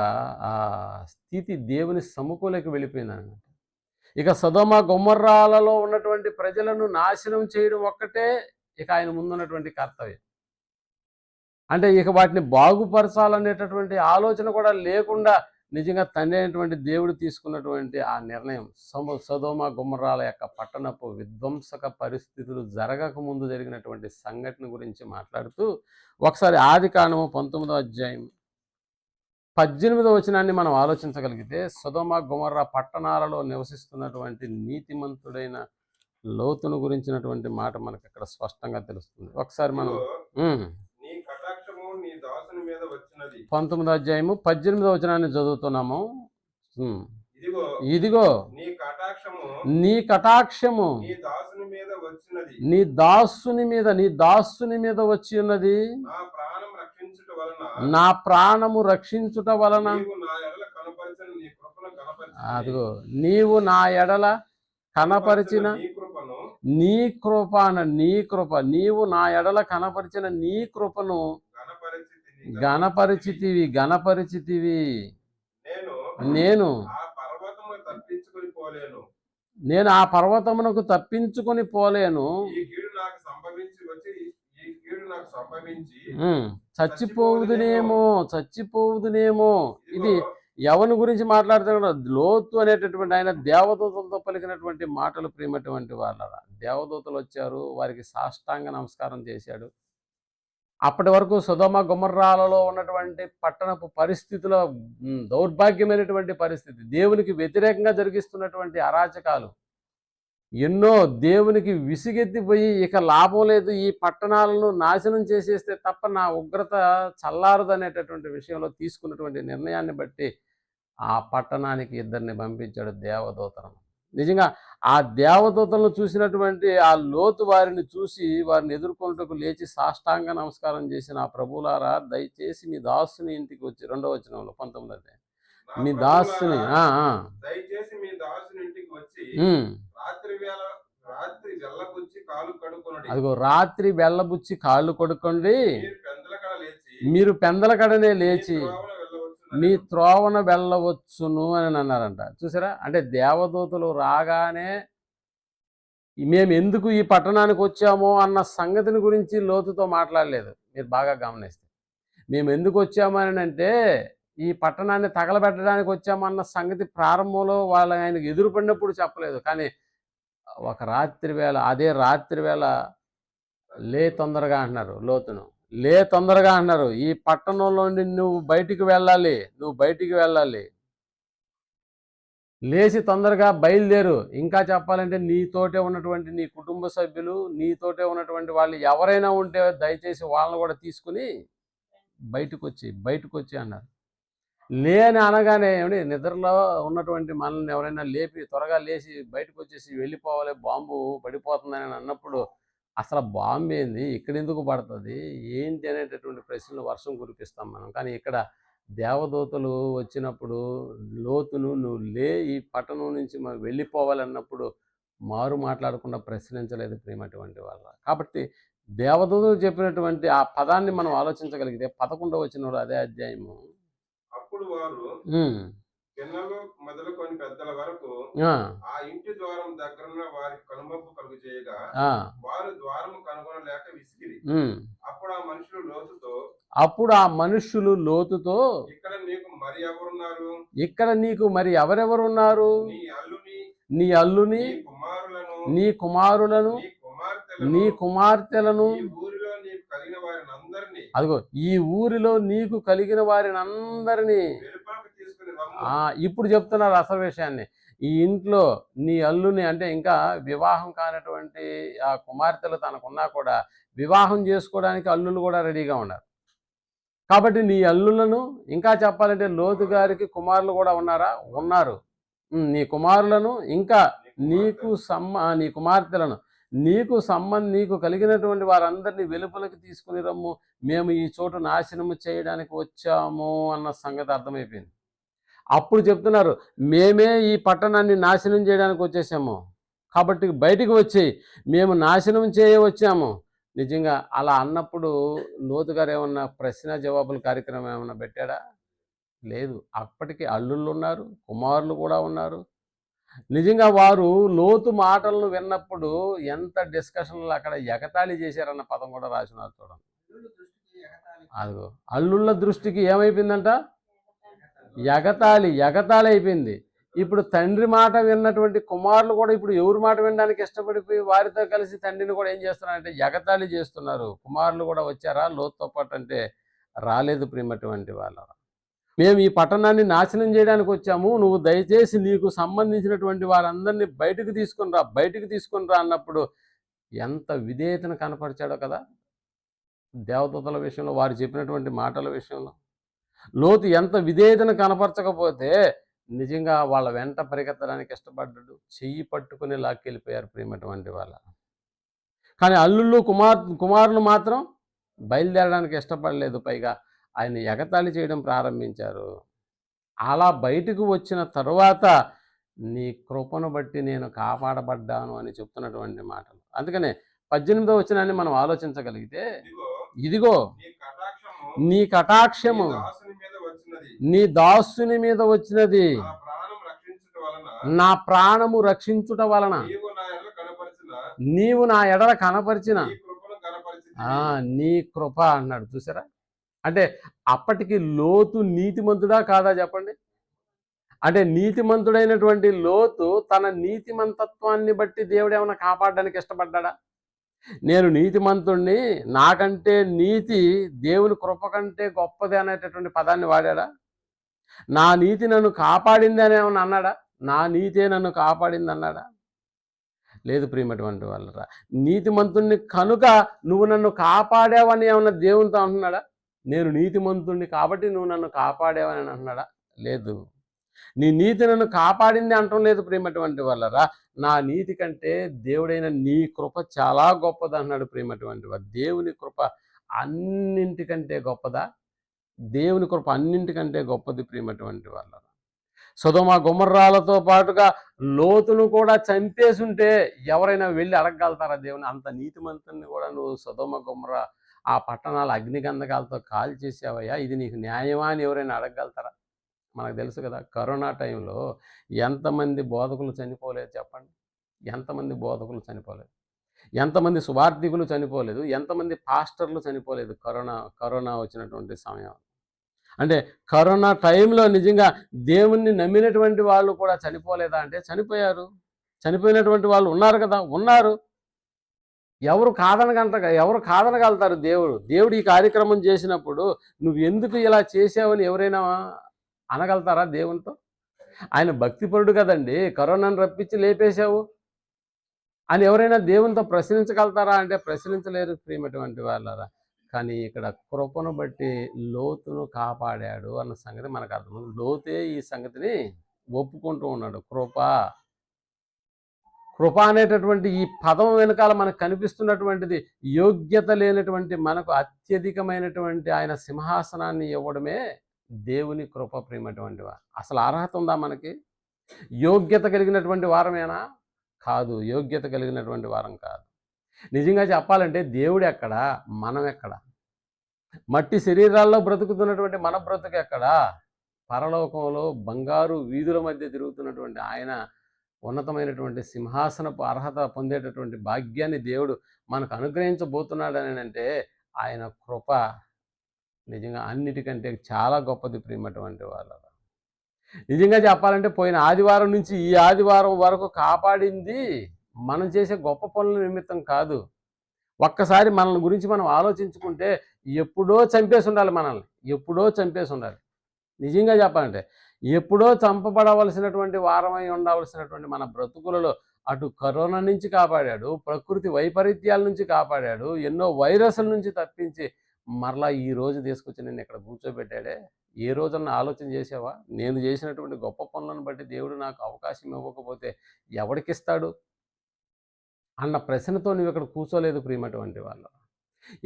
Speaker 1: స్థితి దేవుని సముఖంలోకి వెళ్ళిపోయిందన్నమాట. ఇక సొదొమ గొమొర్రాలలో ఉన్నటువంటి ప్రజలను నాశనం చేయడం ఒక్కటే ఇక ఆయన ముందున్నటువంటి కర్తవ్యం. అంటే ఇక వాటిని బాగుపరచాలనేటటువంటి ఆలోచన కూడా లేకుండా నిజంగా తండ్రి అయినటువంటి దేవుడు తీసుకున్నటువంటి ఆ నిర్ణయం సొదొమ గొమొర్రాల యొక్క పట్టణపు విధ్వంసక పరిస్థితులు జరగక ముందు జరిగినటువంటి సంఘటన గురించి మాట్లాడుతూ ఒకసారి ఆదికాండము 19వ అధ్యాయం 18వ వచనాన్ని మనం ఆలోచించగలిగితే సొదొమ గొమొర్రా పట్టణాలలో నివసిస్తున్నటువంటి నీతిమంతుడైన లోతును గురించినటువంటి మాట మనకు అక్కడ స్పష్టంగా తెలుస్తుంది. ఒకసారి మనం 19వ అధ్యాయము 18వ వచనాన్ని చదువుతున్నాము. ఇదిగో నీ కటాక్షము నీ దాసుని మీద వచ్చి ఉన్నది, నా ప్రాణము రక్షించుట వలన అదిగో నీవు నా ఎడల కనపరిచిన నీ కృప నీవు నా ఎడల కనపరిచిన నీ కృపను గణపరిచితివి. నేను ఆ పర్వతమునకు తప్పించుకొని పోలేను,
Speaker 2: నాకు సంభవించి
Speaker 1: చచ్చిపోవుదునేమో చచ్చిపోవుదునేమో. ఇది ఎవరి గురించి మాట్లాడుతున్నాడు? లోతు అనేటటువంటి ఆయన దేవదూతలతో పలికినటువంటి మాటలు ప్రియమైనటువంటి వాళ్ళ. దేవదూతలు వచ్చారు, వారికి సాష్టాంగ నమస్కారం చేశాడు. అప్పటి వరకు సొదొమ గొమొర్రాలలో ఉన్నటువంటి పట్టణపు పరిస్థితుల దౌర్భాగ్యమైనటువంటి పరిస్థితి, దేవునికి వ్యతిరేకంగా జరిగిస్తున్నటువంటి అరాచకాలు ఎన్నో, దేవునికి విసిగెత్తిపోయి ఇక లాభం లేదు, ఈ పట్టణాలను నాశనం చేసేస్తే తప్ప నా ఉగ్రత చల్లారదు అనేటటువంటి విషయంలో తీసుకున్నటువంటి నిర్ణయాన్ని బట్టి ఆ పట్టణానికి ఇద్దరిని పంపించాడు దేవదూతలను. నిజంగా ఆ దేవదూతలను చూసినటువంటి ఆ లోతు వారిని చూసి వారిని ఎదుర్కొంటకు లేచి సాష్టాంగ నమస్కారం చేసిన ఆ ప్రభులారా, దయచేసి మీ దాసుని ఇంటికి వచ్చి, 2వ వచనంలో 19 మీ దాసుని
Speaker 2: దయచేసి మీ దాసుని ఇంటికి వచ్చి
Speaker 1: అదిగో రాత్రి వెళ్ళబుచ్చి కాళ్ళు కొడుకోండి, మీరు పెందల కడనే లేచి మీ త్రోవన వెళ్ళవచ్చును అని అన్నారంట. చూసారా? అంటే దేవదూతలు రాగానే మేము ఎందుకు ఈ పట్టణానికి వచ్చామో అన్న సంగతిని గురించి లోతుతో మాట్లాడలేదు. మీరు బాగా గమనిస్తే, మేము ఎందుకు వచ్చాము అని అంటే ఈ పట్టణాన్ని తగలబెట్టడానికి వచ్చామన్న సంగతి ప్రారంభంలో వాళ్ళు ఆయనకు ఎదురుపడినప్పుడు చెప్పలేదు. కానీ ఒక రాత్రి వేళ, అదే రాత్రి వేళ లే తొందరగా అంటున్నారు లోతును, లే తొందరగా అన్నారు, ఈ పట్టణంలో నుండి నువ్వు బయటికి వెళ్ళాలి, నువ్వు బయటికి వెళ్ళాలి, లేచి తొందరగా బయలుదేరు. ఇంకా చెప్పాలంటే నీతోటే ఉన్నటువంటి నీ కుటుంబ సభ్యులు, నీతోటే ఉన్నటువంటి వాళ్ళు ఎవరైనా ఉంటే దయచేసి వాళ్ళని కూడా తీసుకుని బయటకు వచ్చి అన్నారు. లే అని అనగానే ఏమండి, నిద్రలో ఉన్నటువంటి మనల్ని ఎవరైనా లేపి త్వరగా లేచి బయటకు వచ్చేసి వెళ్ళిపోవాలి, బాంబు పడిపోతుందని అన్నప్పుడు అసలు బాంబు ఏంది, ఇక్కడ ఎందుకు పడుతుంది ఏంటి అనేటటువంటి ప్రశ్నలు వర్షం కురిపిస్తాం మనం. కానీ ఇక్కడ దేవదూతలు వచ్చినప్పుడు లోతును నువ్వు లే, ఈ పట్టణం నుంచి మనం వెళ్ళిపోవాలన్నప్పుడు మారు మాట్లాడకుండా ప్రశ్నించలేదు ప్రియమైనటువంటి వాళ్ళ. కాబట్టి దేవదూతలు చెప్పినటువంటి ఆ పదాన్ని మనం ఆలోచించగలిగితే 11వ వచనంలో అదే అధ్యాయము,
Speaker 2: అప్పుడు వారు పిల్లలు మొదలుకొని పెద్దల వరకు ఆ ఇంటి ద్వారం దగ్గర వారికి కనుమప్పు కలుగు చేయగా వారు ద్వారము కనుగొనలేక విసిగిరి. అప్పుడు ఆ మనుషులు లోతుతో ఇక్కడ నీకు మరి ఎవరెవరున్నారు? నీ అల్లుని, నీ కుమారులను, నీ కుమార్తెలను, అదిగో ఈ ఊరిలో నీకు కలిగిన వారిని అందరినీ. ఇప్పుడు చెప్తున్నారు అసలు విషయాన్ని. ఈ ఇంట్లో నీ అల్లుని, అంటే ఇంకా వివాహం కానటువంటి ఆ కుమార్తెలు తనకున్నా కూడా వివాహం చేసుకోవడానికి అల్లులు కూడా రెడీగా ఉన్నారు. కాబట్టి నీ అల్లులను, ఇంకా చెప్పాలంటే లోతు గారికి కుమారులు కూడా ఉన్నారా? ఉన్నారు. నీ కుమారులను, ఇంకా నీ కుమార్తెలను, నీకు కలిగినటువంటి వారందరినీ వెలుపలికి తీసుకుని రమ్ము, మేము ఈ చోటు నాశనము చేయడానికి వచ్చాము అన్న సంగతి అర్థమైపోయింది. అప్పుడు చెప్తున్నారు, మేమే ఈ పట్టణాన్ని నాశనం చేయడానికి వచ్చేసాము, కాబట్టి బయటికి వచ్చి మేము నాశనం వచ్చాము. నిజంగా అలా అన్నప్పుడు లోతు గారు ఏమన్నా ప్రశ్న జవాబుల కార్యక్రమం ఏమన్నా పెట్టాడా? లేదు. అప్పటికి అల్లుళ్ళు ఉన్నారు, కుమారులు కూడా ఉన్నారు. నిజంగా వారు లోతు మాటలను విన్నప్పుడు ఎంత డిస్కషన్లు, అక్కడ ఎగతాళి చేశారన్న పదం కూడా రాసినారు చూడండి. అదిగో అల్లుళ్ళ దృష్టికి ఏమైపోయిందంట? ఎగతాళి అయిపోయింది. ఇప్పుడు తండ్రి మాట విన్నటువంటి కుమారులు కూడా ఇప్పుడు ఎవరి మాట వినడానికి ఇష్టపడిపోయి వారితో కలిసి తండ్రిని కూడా ఏం చేస్తున్నారంటే ఎగతాళి చేస్తున్నారు. కుమారులు కూడా వచ్చారా లోతుతో పాటు అంటే రాలేదు ప్రియమైనటువంటి వాళ్ళ. మేము ఈ పట్టణాన్ని నాశనం చేయడానికి వచ్చాము, నువ్వు దయచేసి నీకు సంబంధించినటువంటి వారందరినీ బయటకు తీసుకుని రా అన్నప్పుడు ఎంత విధేయతను కనపరిచాడో కదా దేవదూతల విషయంలో, వారు చెప్పినటువంటి మాటల విషయంలో. లోతు ఎంత విధేయతను కనపరచకపోతే నిజంగా వాళ్ళ వెంట పరిగెత్తడానికి ఇష్టపడ్డాడు, చెయ్యి పట్టుకుని లాక్కెళ్ళిపోయారు ప్రియమైనటువంటి వాళ్ళ. కానీ అల్లుళ్ళు కుమారులు మాత్రం బయలుదేరడానికి ఇష్టపడలేదు, పైగా ఆయన ఎగతాళి చేయడం ప్రారంభించారు. అలా బయటకు వచ్చిన తరువాత నీ కృపను బట్టి నేను కాపాడబడ్డాను అని చెప్తున్నటువంటి మాటలు. అందుకనే 18వ వచనాన్ని మనం ఆలోచించగలిగితే, ఇదిగో నీ కటాక్షము నీ దాసుని మీద వచ్చినది, నా ప్రాణము రక్షించుట వలన నీవు నా ఎడల కనపరిచిన నీ కృప అన్నాడు, చూసారా? అంటే అప్పటికి లోతు నీతిమంతుడా కాదా చెప్పండి? అంటే నీతిమంతుడైనటువంటి లోతు తన నీతిమంతత్వాన్ని బట్టి దేవుడు ఏమైనా కాపాడడానికి ఇష్టపడ్డా? నేను నీతిమంతుణ్ణి, నాకంటే నీతి దేవుని కృప కంటే గొప్పది అనేటటువంటి పదాన్ని వాడాడా? నా నీతి నన్ను కాపాడింది అని ఏమన్నా అన్నాడా? నా నీతే నన్ను కాపాడింది అన్నాడా? లేదు ప్రియమైనటువంటి వాళ్ళరా. నీతిమంతుణ్ణి కనుక నువ్వు నన్ను కాపాడావని ఏమన్నా దేవునితో అంటున్నాడా? నేను నీతిమంతుణ్ణి కాబట్టి నువ్వు నన్ను కాపాడావని అంటున్నాడా? లేదు. నీ నీతి నన్ను కాపాడింది అంటం లేదు ప్రియమైనటువంటి వాళ్ళరా. నా నీతి కంటే దేవుడైన నీ కృప చాలా గొప్పది అన్నాడు ప్రియమైనటువంటి వారు. దేవుని కృప అన్నింటికంటే గొప్పదా? దేవుని కృప అన్నింటికంటే గొప్పది ప్రియమైనటువంటి వాళ్ళరా. సొదొమ గొమొర్రాలతో పాటుగా లోతును కూడా చంపేసుంటే ఎవరైనా వెళ్ళి అడగగలుగుతారా దేవుని? అంత నీతిమంతుని కూడా నువ్వు సొదొమ గొమొర్రా ఆ పట్టణాలు అగ్నిగంధకాలతో కాల్చేసావయ్యా, ఇది నీకు న్యాయమా అని ఎవరైనా అడగగలుగుతారా? మనకు తెలుసు కదా, కరోనా టైంలో ఎంతమంది బోధకులు చనిపోలేదు చెప్పండి? ఎంతమంది బోధకులు చనిపోలేదు? ఎంతమంది సువార్థికులు చనిపోలేదు? ఎంతమంది పాస్టర్లు చనిపోలేదు కరోనా వచ్చినటువంటి సమయం? అంటే కరోనా టైంలో నిజంగా దేవుణ్ణి నమ్మినటువంటి వాళ్ళు కూడా చనిపోలేదా అంటే చనిపోయారు. చనిపోయినటువంటి వాళ్ళు ఉన్నారు కదా, ఉన్నారు. ఎవరు కాదనగలుగుతారు? దేవుడు ఈ కార్యక్రమం చేసినప్పుడు నువ్వు ఎందుకు ఇలా చేసావని ఎవరైనా అనగలుగుతారా దేవునితో? ఆయన భక్తిపరుడు కదండి, కరోనాను రప్పించి లేపేశావు అని ఎవరైనా దేవునితో ప్రశ్నించగలుగుతారా అంటే ప్రశ్నించలేరు ప్రియమైనటువంటి వాళ్ళరా. కానీ ఇక్కడ కృపను బట్టి లోతును కాపాడాడు అన్న సంగతి మనకు అర్థం. లోతే ఈ సంగతిని ఒప్పుకుంటూ ఉన్నాడు. కృప అనేటటువంటి ఈ పదం వెనకాల మనకు కనిపిస్తున్నటువంటిది యోగ్యత లేనటువంటి మనకు అత్యధికమైనటువంటి ఆయన సింహాసనాన్ని ఇవ్వడమే దేవుని కృప ప్రియమైనటువంటి వారు. అసలు అర్హత ఉందా మనకి? యోగ్యత కలిగినటువంటి వారమేనా? కాదు, యోగ్యత కలిగినటువంటి వారం కాదు. నిజంగా చెప్పాలంటే దేవుడు ఎక్కడ, మనం ఎక్కడ? మట్టి శరీరాల్లో బ్రతుకుతున్నటువంటి మన బ్రతుకు ఎక్కడ? పరలోకంలో బంగారు వీధుల మధ్య తిరుగుతున్నటువంటి ఆయన ఉన్నతమైనటువంటి సింహాసనపు అర్హత పొందేటటువంటి భాగ్యాన్ని దేవుడు మనకు అనుగ్రహించబోతున్నాడని అంటే ఆయన కృప నిజంగా అన్నిటికంటే చాలా గొప్పది ప్రియమైనటువంటి వాళ్ళ. నిజంగా చెప్పాలంటే పోయిన ఆదివారం నుంచి ఈ ఆదివారం వరకు కాపాడింది మనం చేసే గొప్ప పనుల నిమిత్తం కాదు. ఒక్కసారి మనల్ని గురించి మనం ఆలోచించుకుంటే ఎప్పుడో చంపేసి ఉండాలి మనల్ని, ఎప్పుడో చంపేసి ఉండాలి. నిజంగా చెప్పాలంటే ఎప్పుడో చంపబడవలసినటువంటి వారమై ఉండవలసినటువంటి మన బ్రతుకులలో అటు కరోనా నుంచి కాపాడాడు, ప్రకృతి వైపరీత్యాల నుంచి కాపాడాడు, ఎన్నో వైరస్ల నుంచి తప్పించి మరలా ఈ రోజు తీసుకొచ్చి నేను ఇక్కడ కూర్చోబెట్టాడే. ఏ రోజన్నా ఆలోచన చేసావా? నేను చేసినటువంటి గొప్ప పనులను బట్టి దేవుడు నాకు అవకాశం ఇవ్వకపోతే ఎవడికిస్తాడు అన్న ప్రశ్నతో నువ్వు ఇక్కడ కూర్చోలేదు ప్రియమైనటువంటి వాళ్ళు.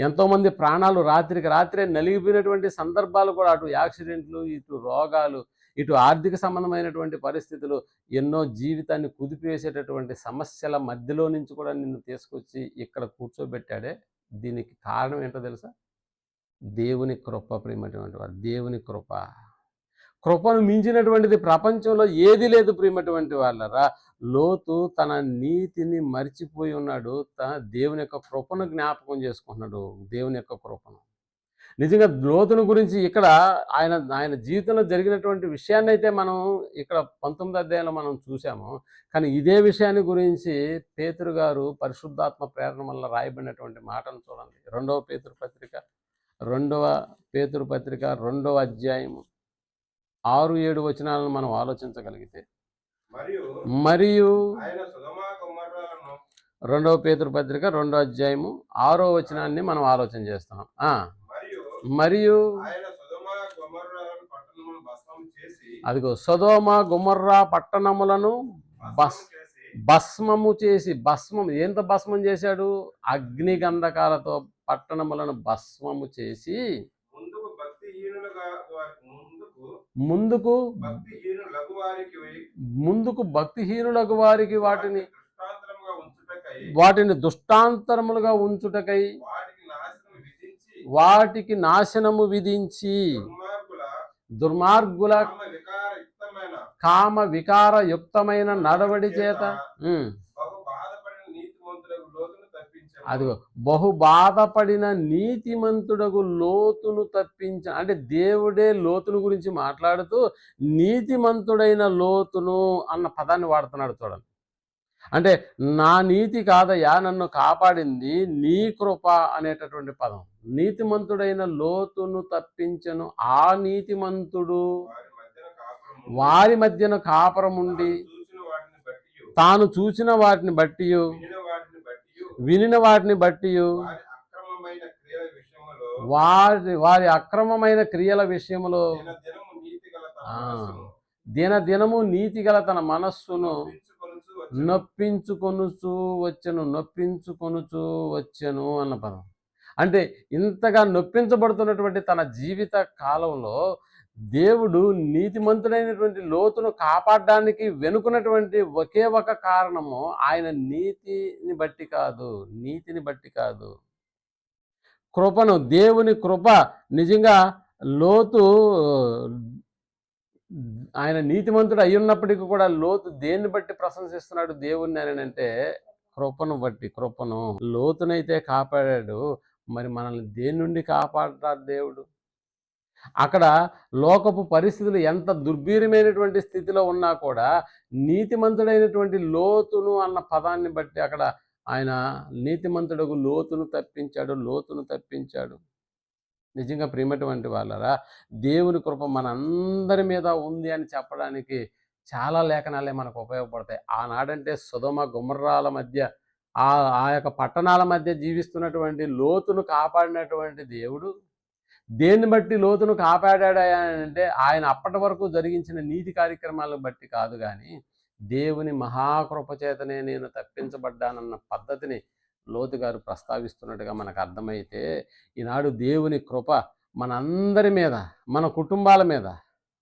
Speaker 2: ఎంతోమంది ప్రాణాలు రాత్రికి రాత్రే నలిగిపోయినటువంటి సందర్భాలు కూడా, అటు యాక్సిడెంట్లు, ఇటు రోగాలు, ఇటు ఆర్థిక సంబంధమైనటువంటి పరిస్థితులు, ఎన్నో జీవితాన్ని కుదిపివేసేటటువంటి సమస్యల మధ్యలో నుంచి కూడా నిన్ను తీసుకొచ్చి ఇక్కడ కూర్చోబెట్టాడే. దీనికి కారణం ఏంటో తెలుసా? దేవుని కృప ప్రియమైనటువంటి వారు. దేవుని కృపను మించినటువంటిది ప్రపంచంలో ఏది లేదు ప్రియమైనటువంటి వాళ్ళరా. లోతు తన నీతిని మర్చిపోయి ఉన్నాడు, దేవుని యొక్క కృపను జ్ఞాపకం చేసుకుంటున్నాడు. దేవుని యొక్క కృపను నిజంగా లోతును గురించి ఇక్కడ ఆయన జీవితంలో జరిగినటువంటి విషయాన్ని అయితే మనం ఇక్కడ 19వ అధ్యాయంలో మనం చూసాము. కానీ ఇదే విషయాన్ని గురించి పేతురు గారు పరిశుద్ధాత్మ ప్రేరణ వల్ల రాయబడినటువంటి మాటను చూడండి. 2వ పేతురు పత్రిక 2వ అధ్యాయము 6-7 వచనాలను మనం ఆలోచించగలిగితే, మరియు 2వ పేతురు పత్రిక 2వ అధ్యాయము 6వ వచనాన్ని మనం ఆలోచన చేస్తున్నాం. మరియు అదిగో సొదొమ గొమొర్రా పట్టణములను భస్మము చేసి, ఎంత భస్మం చేశాడు? అగ్నిగంధకాలతో పట్టణములను భస్మము చేసి ముందుకు భక్తిహీనులకు వారికి వాటిని దృష్టాంతరములుగా ఉంచుటకై వాటికి నాశనము విధించి దుర్మార్గుల కామ వికారయుక్తమైన నడవడి చేత అదిగో బహు బాధపడిన నీతిమంతుడగు లోతును తప్పించ, అంటే దేవుడే లోతును గురించి మాట్లాడుతూ నీతిమంతుడైన లోతును అన్న పదాన్ని వాడుతున్నాడు చూడండి. అంటే నా నీతి కాదయ్యా నన్ను కాపాడింది, నీ కృప అనేటటువంటి పదం. నీతిమంతుడైన లోతును తప్పించను ఆ నీతిమంతుడు వారి మధ్యన కాపురముండి తాను చూసిన వాటిని బట్టి వినిన వాటిని బట్టి వారి అక్రమమైన క్రియల విషయంలో దినదినము నీతి గల తన మనస్సును నొప్పించుకొనుచు వచ్చెను అన్న పదం. అంటే ఇంతగా నొప్పించబడుతున్నటువంటి తన జీవిత కాలంలో దేవుడు నీతిమంతుడైనటువంటి లోతును కాపాడడానికి వెనుకున్నటువంటి ఒకే ఒక కారణము ఆయన నీతిని బట్టి కాదు, కృపను, దేవుని కృప. నిజంగా లోతు ఆయన నీతిమంతుడు అయ్యున్నప్పటికీ కూడా లోతు దేన్ని బట్టి ప్రశంసిస్తున్నాడు దేవుణ్ణి అని అంటే కృపను. లోతునైతే కాపాడాడు, మరి మనల్ని దేని నుండి కాపాడతాడు దేవుడు? అక్కడ లోకపు పరిస్థితులు ఎంత దుర్భీరమైనటువంటి స్థితిలో ఉన్నా కూడా నీతిమంతుడైనటువంటి లోతును అన్న పదాన్ని బట్టి అక్కడ ఆయన నీతిమంతుడకు లోతును తప్పించాడు. నిజంగా ప్రియమైనటువంటి వాళ్ళరా, దేవుని కృప మనందరి మీద ఉంది అని చెప్పడానికి చాలా లేఖనాలే మనకు ఉపయోగపడతాయి. ఆనాడంటే సొదొమ గొమొర్రాల మధ్య ఆ యొక్క పట్టణాల మధ్య జీవిస్తున్నటువంటి లోతును కాపాడినటువంటి దేవుడు దేన్ని బట్టి లోతును కాపాడాడు అంటే ఆయన అప్పటి వరకు జరిగించిన నీతి కార్యక్రమాలను బట్టి కాదు, కానీ దేవుని మహాకృప చేతనే నేను తప్పించబడ్డానన్న పద్ధతిని లోతు గారు ప్రస్తావిస్తున్నట్టుగా మనకు అర్థమైతే, ఈనాడు దేవుని కృప మనందరి మీద, మన కుటుంబాల మీద,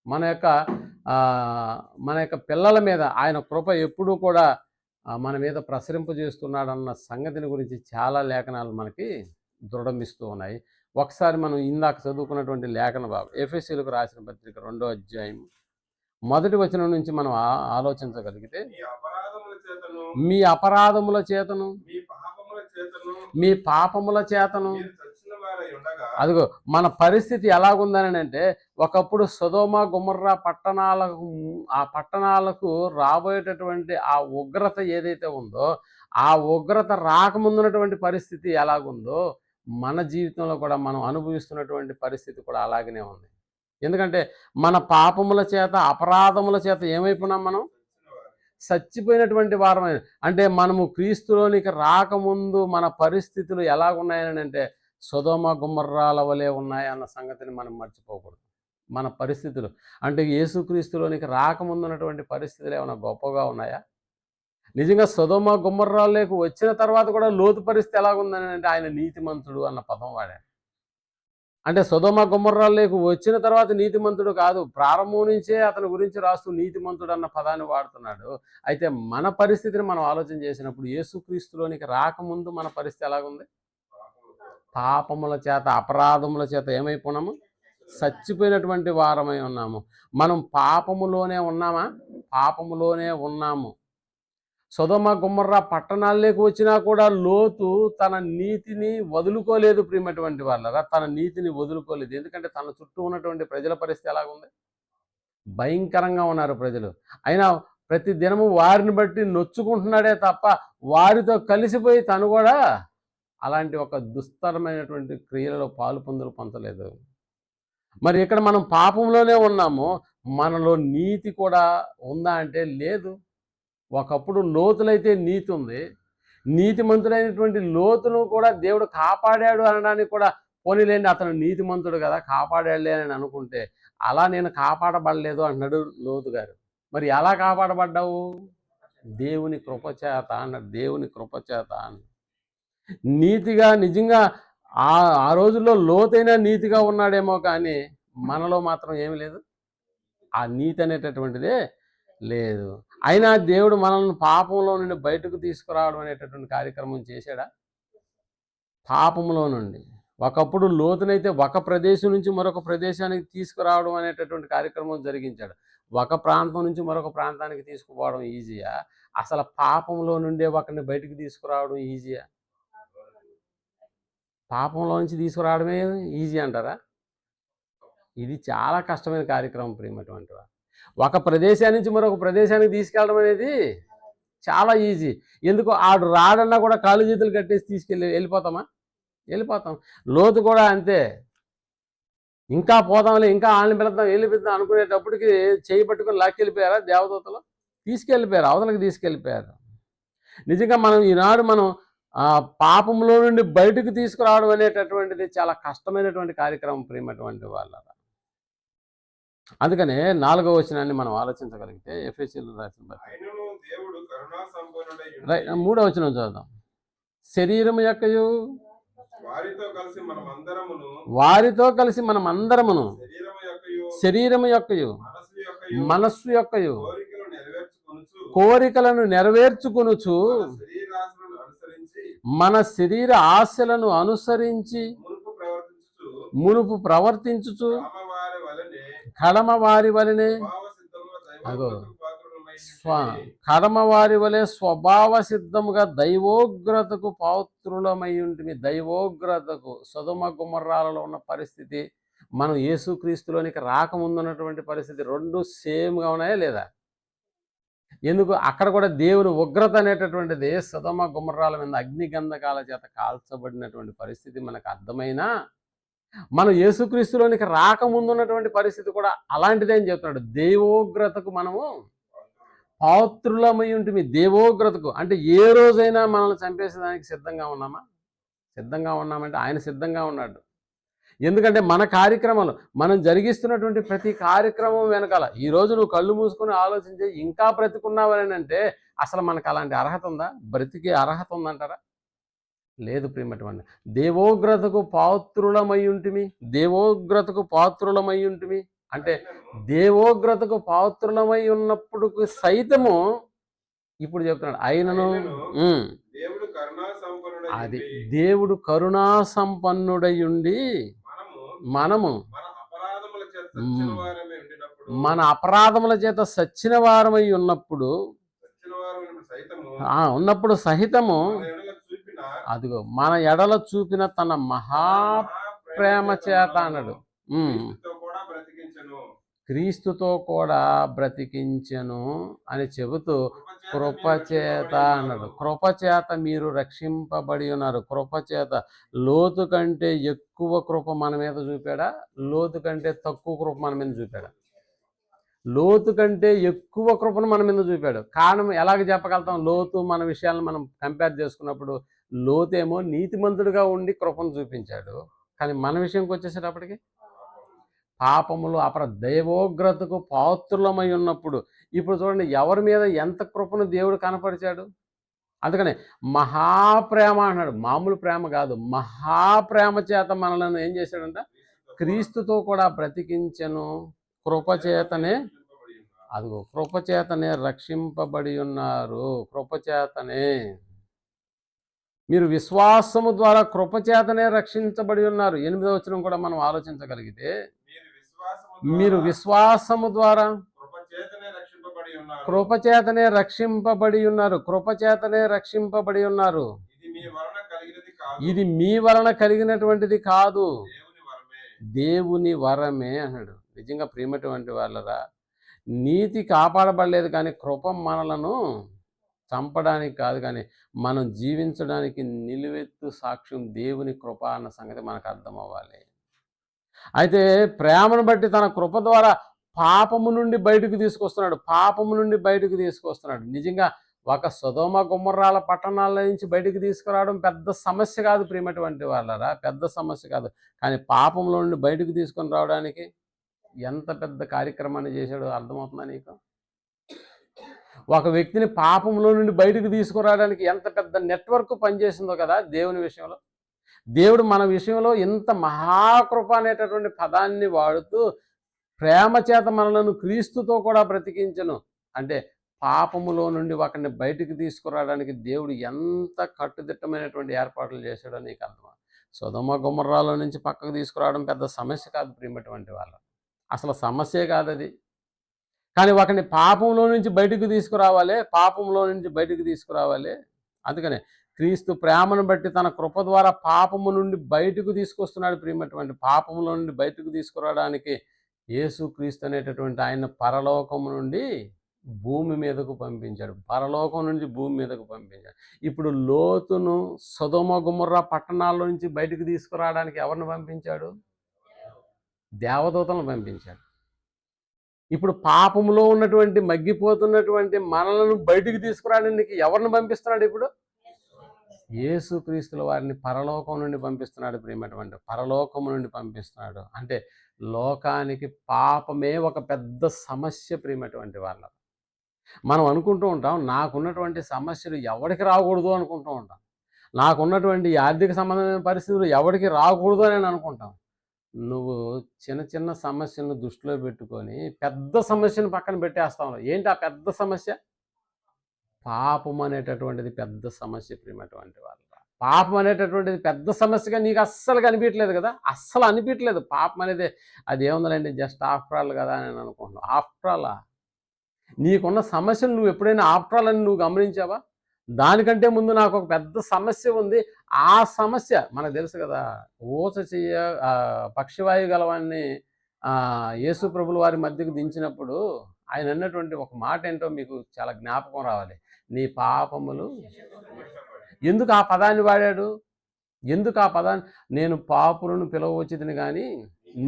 Speaker 2: మన యొక్క పిల్లల మీద ఆయన కృప ఎప్పుడూ కూడా మన మీద ప్రసరింపజేస్తున్నాడన్న సంగతిని గురించి చాలా లేఖనాలు మనకి దృఢమిస్తూ ఉన్నాయి. ఒకసారి మనం ఇందాక చదువుకున్నటువంటి లేఖన భాగం ఎఫెసీయులకు రాసిన పత్రిక 2వ అధ్యాయం 1వ వచనం నుంచి మనం ఆలోచించగలిగితే, మీ అపరాధముల చేతను మీ పాపముల చేతను అదిగో మన పరిస్థితి ఎలాగుందని అంటే, ఒకప్పుడు సొదొమ గొమొర్రా పట్టణాలకు రాబోయేటటువంటి ఆ ఉగ్రత ఏదైతే ఉందో, ఆ ఉగ్రత రాకముందున్నటువంటి పరిస్థితి ఎలాగుందో మన జీవితంలో కూడా మనం అనుభవిస్తున్నటువంటి పరిస్థితి కూడా అలాగనే ఉంది. ఎందుకంటే మన పాపముల చేత, అపరాధముల చేత ఏమైపోయినాం? మనం చచ్చిపోయినటువంటి వారమైన. అంటే మనము క్రీస్తులోనికి రాకముందు మన పరిస్థితులు ఎలాగున్నాయని అంటే సొదొమ గొమొర్రాల వలె ఉన్నాయి అన్న సంగతిని మనం మర్చిపోకూడదు. మన పరిస్థితులు అంటే యేసుక్రీస్తులోనికి రాకముందు ఉన్నటువంటి పరిస్థితులు ఏమైనా గొప్పగా ఉన్నాయా? నిజంగా సొదొమ గొమొర్రాలోకి వచ్చిన తర్వాత కూడా లోతు పరిస్థితి ఎలాగుందని అంటే ఆయన నీతిమంతుడు అన్న పదం వాడాడు. అంటే సొదొమ గొమొర్రాలోకి వచ్చిన తర్వాత నీతిమంతుడు కాదు, ప్రారంభం నుంచే అతని గురించి రాస్తూ నీతిమంతుడు అన్న పదాన్ని వాడుతున్నాడు. అయితే మన పరిస్థితిని మనం ఆలోచన చేసినప్పుడు యేసుక్రీస్తులోనికి రాకముందు మన పరిస్థితి ఎలాగుంది? పాపముల చేత, అపరాధముల చేత ఏమైపోయినాము? చచ్చిపోయినటువంటి వారమై ఉన్నాము. మనం పాపములోనే ఉన్నాము. సొదొమ గొమొర్రా పట్టణాల్లోకి వచ్చినా కూడా లోతు తన నీతిని వదులుకోలేదు. ప్రియమైనటువంటి వాళ్ళరా, తన నీతిని వదులుకోలేదు. ఎందుకంటే తన చుట్టూ ఉన్నటువంటి ప్రజల పరిస్థితి ఎలాగుంది? భయంకరంగా ఉన్నారు ప్రజలు. అయినా ప్రతి దినము వారిని బట్టి నొచ్చుకుంటున్నాడే తప్ప వారితో కలిసిపోయి తను కూడా అలాంటి ఒక దుస్తరమైనటువంటి క్రియలలో పొందలేదు. మరి ఇక్కడ మనం పాపంలోనే ఉన్నాము, మనలో నీతి కూడా ఉందా అంటే లేదు. ఒకప్పుడు లోతులైతే నీతి ఉంది, నీతిమంతుడైనటువంటి లోతును కూడా దేవుడు కాపాడాడు అనడానికి కూడా పోనీలేండి అతను నీతిమంతుడు కదా కాపాడాడులే అని అనుకుంటే, అలా నేను కాపాడబడలేదు అంటున్నాడు లోతు గారు. మరి ఎలా కాపాడబడ్డావు? దేవుని కృపచేత అన్నాడు. దేవుని కృపచేత అన్నాడు. నీతిగా నిజంగా ఆ రోజుల్లో లోతైన నీతిగా ఉన్నాడేమో, కానీ మనలో మాత్రం ఏమి లేదు, ఆ నీతి అనేటటువంటిదే లేదు. అయినా దేవుడు మనల్ని పాపంలో నుండి బయటకు తీసుకురావడం అనేటటువంటి కార్యక్రమం చేశాడా? పాపంలో నుండి ఒకప్పుడు లోతునైతే ఒక ప్రదేశం నుంచి మరొక ప్రదేశానికి తీసుకురావడం అనేటటువంటి కార్యక్రమం జరిగించాడు. ఒక ప్రాంతం నుంచి మరొక ప్రాంతానికి తీసుకుపోవడం ఈజీయా? అసలు పాపంలో నుండే ఒకరిని బయటికి తీసుకురావడం ఈజీయా? పాపంలో నుంచి తీసుకురావడమే ఈజీ అంటారా? ఇది చాలా కష్టమైన కార్యక్రమం ప్రియమైనటువంటి వారు. ఒక ప్రదేశాన్ని నుంచి మరొక ప్రదేశానికి తీసుకెళ్ళడం అనేది చాలా ఈజీ. ఎందుకు ఆడు రాడన్నా కూడా కాళ్ళు చేతులు కట్టేసి వెళ్ళిపోతామా? వెళ్ళిపోతాం. లోతు కూడా అంతే. ఇంకా పోదాంలే, ఇంకా ఆళ్ళని పిలుద్దాం, వెళ్ళిపిద్దాం అనుకునేటప్పటికి చేయి పట్టుకొని లాక్కెళ్ళిపోయారా దేవదూతలు? తీసుకెళ్ళిపోయారు, అవతలకి తీసుకెళ్ళిపోయారు. నిజంగా మనం ఈనాడు పాపంలో నుండి బయటకు తీసుకురావడం అనేటటువంటిది చాలా కష్టమైనటువంటి కార్యక్రమం ప్రియమైనటువంటి వాళ్ళ. అందుకనే 4వ వచనాన్ని మనం ఆలోచించగలిగితే ఎఫెసీయులకు రాసిన పత్రిక 3వ వచనం చదువుదాం. శరీరము యొక్కయు వారితో కలిసి మనమందరమును శరీరము యొక్కయు మనస్సు యొక్కయు కోరికలను నెరవేర్చుకొనుచు మన శరీర ఆశలను అనుసరించి మునుపు ప్రవర్తించుచు కడమ వారి వలనే కడమ వారి వలె స్వభావ సిద్ధముగా దైవోగ్రతకు పాత్రులమై ఉంటుంది. దైవోగ్రతకు సొదొమ గొమొర్రాలలో ఉన్న పరిస్థితి మనం యేసుక్రీస్తులోనికి రాకముందున్నటువంటి పరిస్థితి రెండు సేమ్గా ఉన్నాయా లేదా? ఎందుకు అక్కడ కూడా దేవుని ఉగ్రత అనేటటువంటిది సొదొమ గొమొర్రాల మీద అగ్నిగంధకాల చేత కాల్చబడినటువంటి పరిస్థితి మనకు అర్థమైనా మనం యేసుక్రీస్తులోనికి రాకముందున్నటువంటి పరిస్థితి కూడా అలాంటిదే అని చెప్తున్నాడు. దైవోగ్రతకు మనము పాత్రులమై ఉంటుంది. దేవోగ్రతకు అంటే ఏ రోజైనా మనల్ని చంపేసేదానికి సిద్ధంగా ఉన్నామా? సిద్ధంగా ఉన్నామంటే ఆయన సిద్ధంగా ఉన్నాడు. ఎందుకంటే మన కార్యక్రమాలు మనం జరిగిస్తున్నటువంటి ప్రతి కార్యక్రమం వెనకాల ఈరోజు నువ్వు కళ్ళు మూసుకొని ఆలోచించి ఇంకా బ్రతికున్నావని అంటే అసలు మనకు అలాంటి అర్హత ఉందా? బ్రతికే అర్హత ఉందంటారా? లేదు ప్రియమైనటువంటి. దేవోగ్రతకు పాత్రులమై ఉంటుంది. దేవోగ్రతకు పాత్రులమై ఉంటుంది అంటే దేవోగ్రతకు పాత్రులమై ఉన్నప్పుడు సైతము ఇప్పుడు చెప్తున్నాడు ఆయనను అది దేవుడు కరుణా సంపన్నుడై ఉండి మనము మన అపరాధముల చేత సచ్చిన వారమై ఉన్నప్పుడు సహితము అదిగో మన ఎడల చూపిన తన మహాప్రేమ చేత అన్నాడు క్రీస్తుతో కూడా బ్రతికించెను అని చెబుతూ కృపచేత అన్నాడు. కృపచేత మీరు రక్షింపబడి ఉన్నారు. కృపచేత లోతు కంటే ఎక్కువ కృప మన మీద చూపాడా? లోతు కంటే తక్కువ కృప మన మీద చూపాడా? లోతు కంటే ఎక్కువ కృపను మన మీద చూపాడు. కారణం ఎలాగ చెప్పగలుగుతాం? లోతు మన విషయాలను మనం కంపేర్ చేసుకున్నప్పుడు లోతేమో నీతిమంతుడిగా ఉండి కృపను చూపించాడు. కానీ మన విషయంకి వచ్చేసేటప్పటికి పాపములు దైవోగ్రతకు పాత్రులమై ఉన్నప్పుడు ఇప్పుడు చూడండి ఎవరి మీద ఎంత కృపను దేవుడు కనపరిచాడు. అందుకనే మహాప్రేమ అన్నాడు. మామూలు ప్రేమ కాదు, మహాప్రేమ చేత మనలను ఏం చేశాడంట? క్రీస్తుతో కూడా బ్రతికించెను. కృపచేతనే అదిగో కృపచేతనే రక్షింపబడి ఉన్నారు. కృపచేతనే మీరు విశ్వాసము ద్వారా కృపచేతనే రక్షించబడి ఉన్నారు. 8వ వచనం కూడా మనం ఆలోచించగలిగితే మీరు విశ్వాసము ద్వారా కృపచేతనే రక్షింపబడి ఉన్నారు. కృపచేతనే రక్షింపబడి ఉన్నారు. ఇది మీ వలన కలిగినటువంటిది కాదు, దేవుని వరమే అన్నాడు. నిజంగా ప్రియమైనటువంటి వాళ్ళరా, నీతి కాపాడబడలేదు కానీ కృప మనలను చంపడానికి కాదు, కానీ మనం జీవించడానికి నిలువెత్తు సాక్ష్యం దేవుని కృప అన్న సంగతి మనకు అర్థం అవ్వాలి. అయితే ప్రేమను బట్టి తన కృప ద్వారా పాపము నుండి బయటకు తీసుకొస్తున్నాడు. పాపము నుండి బయటకు తీసుకొస్తున్నాడు. నిజంగా ఒక సొదొమ గొమొర్రాల పట్టణాల నుంచి బయటకు తీసుకురావడం పెద్ద సమస్య కాదు ప్రియమైనటువంటి వాళ్ళరా, పెద్ద సమస్య కాదు. కానీ పాపంలో నుండి బయటకు తీసుకొని రావడానికి ఎంత పెద్ద కార్యక్రమాన్ని చేశాడో అర్థమవుతుందా నీకు? ఒక వ్యక్తిని పాపంలో నుండి బయటకు తీసుకురావడానికి ఎంత పెద్ద నెట్వర్క్ పనిచేసిందో కదా దేవుని విషయంలో. దేవుడు మన విషయంలో ఇంత మహాకృప అనేటటువంటి పదాన్ని వాడుతూ ప్రేమ చేత మనలను క్రీస్తుతో కూడా బ్రతికించను అంటే పాపములో నుండి ఒకరిని బయటికి తీసుకురావడానికి దేవుడు ఎంత కట్టుదిట్టమైనటువంటి ఏర్పాట్లు చేశాడో నీకు అర్థం. సొదొమ గొమొర్రాలో నుంచి పక్కకు తీసుకురావడం పెద్ద సమస్య కాదు ప్రియమైనటువంటి వాళ్ళు, అసలు సమస్యే కాదు అది. కానీ ఒకరిని పాపంలో నుంచి బయటకు తీసుకురావాలి, పాపంలో నుంచి బయటకు తీసుకురావాలి. అందుకనే క్రీస్తు ప్రేమను బట్టి తన కృప ద్వారా పాపము నుండి బయటకు తీసుకొస్తున్నాడు. ప్రియమైనటువంటి పాపముల నుండి బయటకు తీసుకురావడానికి యేసుక్రీస్తు అనేటటువంటి ఆయన పరలోకము నుండి భూమి మీదకు పంపించాడు. పరలోకం నుంచి భూమి మీదకు పంపించాడు. ఇప్పుడు లోతును సొదొమ గుమొర్రా పట్టణాల్లో నుంచి బయటకు తీసుకురావడానికి ఎవరిని పంపించాడు? దేవదూతలను పంపించాడు. ఇప్పుడు పాపములో ఉన్నటువంటి మగ్గిపోతున్నటువంటి మనలను బయటికి తీసుకురావడానికి ఎవరిని పంపిస్తున్నాడు? ఇప్పుడు యేసుక్రీస్తుల వారిని పరలోకం నుండి పంపిస్తున్నాడు. ప్రియమైనటువంటి పరలోకం నుండి పంపిస్తున్నాడు. అంటే లోకానికి పాపమే ఒక పెద్ద సమస్య. ప్రియమైనటువంటి వాళ్ళ మనం అనుకుంటూ ఉంటాం, నాకున్నటువంటి సమస్యలు ఎవరికి రాకూడదు అనుకుంటూ ఉంటాం. నాకున్నటువంటి ఆర్థిక సంబంధమైన పరిస్థితులు ఎవరికి రాకూడదు అని అనుకుంటాం. నువ్వు చిన్న చిన్న సమస్యలను దృష్టిలో పెట్టుకొని పెద్ద సమస్యను పక్కన పెట్టేస్తావు. ఏంటి ఆ పెద్ద సమస్య? పాపం అనేటటువంటిది పెద్ద సమస్య. ప్రియమైనటువంటి వాళ్ళ పాపం అనేటటువంటిది పెద్ద సమస్యగా నీకు అస్సలు కనిపించట్లేదు కదా, అస్సలు అనిపించట్లేదు. పాపం అనేది అది ఏముందండి, జస్ట్ ఆఫ్టర్ ఆల్ కదా అని నేను అనుకుంటున్నాను. ఆఫ్టర్ ఆల్ నీకున్న సమస్యను నువ్వు ఎప్పుడైనా ఆఫ్టర్ ఆల్ అని నువ్వు గమనించావా? దానికంటే ముందు నాకు ఒక పెద్ద సమస్య ఉంది. ఆ సమస్య మనకు తెలుసు కదా, ఊచ చెయ్య పక్షివాయు గలవాన్ని యేసు ప్రభుల వారి మధ్యకు దించినప్పుడు ఆయన అన్నటువంటి ఒక మాట ఏంటో మీకు చాలా జ్ఞాపకం రావాలి. నీ పాపములు. ఎందుకు ఆ పదాన్ని వాడాడు? ఎందుకు ఆ పదాన్ని? నేను పాపులను పిలవచ్చితిని కానీ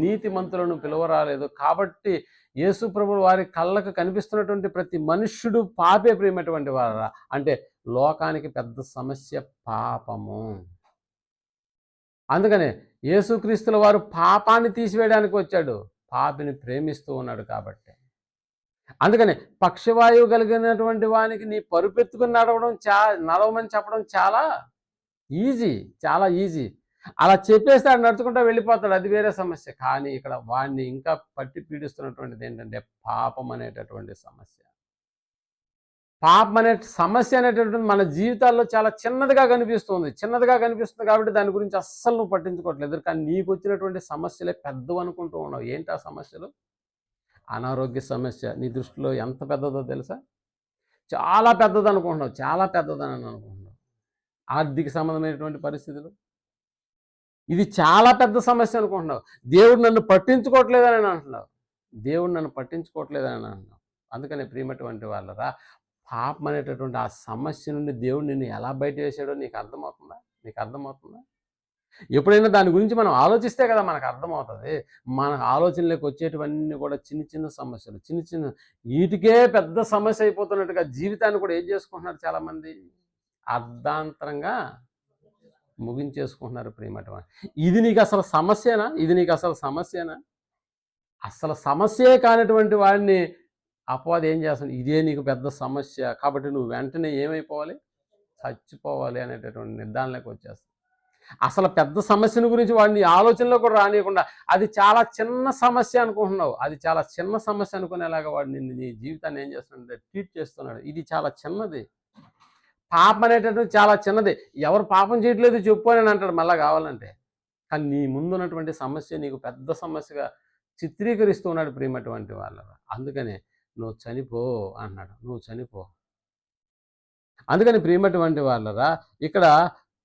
Speaker 2: నీతిమంతులను పిలవరాలేదు. కాబట్టి యేసు ప్రభువు వారి కళ్ళకు కనిపిస్తున్నటువంటి ప్రతి మనుష్యుడు పాపే. ప్రియమైనటువంటి వారా, అంటే లోకానికి పెద్ద సమస్య పాపము. అందుకనే యేసుక్రీస్తుల వారు పాపాన్ని తీసివేయడానికి వచ్చాడు, పాపిని ప్రేమిస్తూ ఉన్నాడు కాబట్టి. అందుకని పక్షవాయువు కలిగినటువంటి వానికి నీ పరుపెత్తుకుని నడవమని చెప్పడం చాలా ఈజీ, చాలా ఈజీ. అలా చెప్పేస్తే ఆడు నడుచుకుంటూ వెళ్ళిపోతాడు, అది వేరే సమస్య. కానీ ఇక్కడ వాడిని ఇంకా పట్టి పీడిస్తున్నటువంటిది ఏంటంటే పాపం అనేటటువంటి సమస్య. పాపం అనే సమస్య అనేటటువంటిది మన జీవితాల్లో చాలా చిన్నదిగా కనిపిస్తుంది కాబట్టి దాని గురించి అస్సలు నువ్వు పట్టించుకోవట్లేదు. కానీ నీకు వచ్చినటువంటి సమస్యలే పెద్దవి అనుకుంటూ ఉన్నావు. ఏంటి ఆ సమస్యలు? అనారోగ్య సమస్య నీ దృష్టిలో ఎంత పెద్దదో తెలుసా? చాలా పెద్దది అనుకుంటున్నావు, చాలా పెద్దదని అనుకుంటున్నావు. ఆర్థిక సంబంధమైనటువంటి పరిస్థితులు, ఇది చాలా పెద్ద సమస్య అనుకుంటున్నావు. దేవుడు నన్ను పట్టించుకోవట్లేదని అంటున్నావు, దేవుడు నన్ను పట్టించుకోవట్లేదని అంటున్నావు. అందుకని ప్రియమైనటువంటి వాళ్ళరా, పాపం అనేటటువంటి ఆ సమస్య నుండి దేవుడు నిన్ను ఎలా బయట వేసాడో నీకు అర్థమవుతుందా? ఎప్పుడైనా దాని గురించి మనం ఆలోచిస్తే కదా మనకు అర్థమవుతుంది. మన ఆలోచనలోకి వచ్చేటివన్నీ కూడా చిన్న చిన్న సమస్యలు, చిన్న వీటికే పెద్ద సమస్య అయిపోతున్నట్టుగా జీవితాన్ని కూడా ఏం చేసుకుంటున్నారు చాలామంది? అర్ధాంతరంగా ముగించేసుకుంటున్నారు. ప్రియమైనటువంటి ఇది నీకు అసలు సమస్యేనా? అసలు సమస్యే కానటువంటి వాడిని అపవాది ఏం చేస్తుంది? ఇదే నీకు పెద్ద సమస్య కాబట్టి నువ్వు వెంటనే ఏమైపోవాలి? చచ్చిపోవాలి అనేటటువంటి నిర్ధారణలోకి వచ్చేస్తుంది. అసలు పెద్ద సమస్యను గురించి వాడిని ఆలోచనలో కూడా రానియకుండా అది చాలా చిన్న సమస్య అనుకుంటున్నావు. అది చాలా చిన్న సమస్య అనుకునేలాగా వాడు నీ జీవితాన్ని ఏం చేస్తున్నాడు? ట్రీట్ చేస్తున్నాడు. ఇది చాలా చిన్నది. పాపం అనేటటువంటి చాలా చిన్నది. ఎవరు పాపం చేయట్లేదు చెప్పు అని అంటాడు మళ్ళా కావాలంటే. కానీ నీ ముందున్నటువంటి సమస్య నీకు పెద్ద సమస్యగా చిత్రీకరిస్తూ ఉన్నాడు. ప్రియమైనటువంటి వాళ్ళ అందుకనే నువ్వు చనిపో అన్నాడు. నువ్వు చనిపో. అందుకని ప్రియమైనటువంటి వాళ్ళరా, ఇక్కడ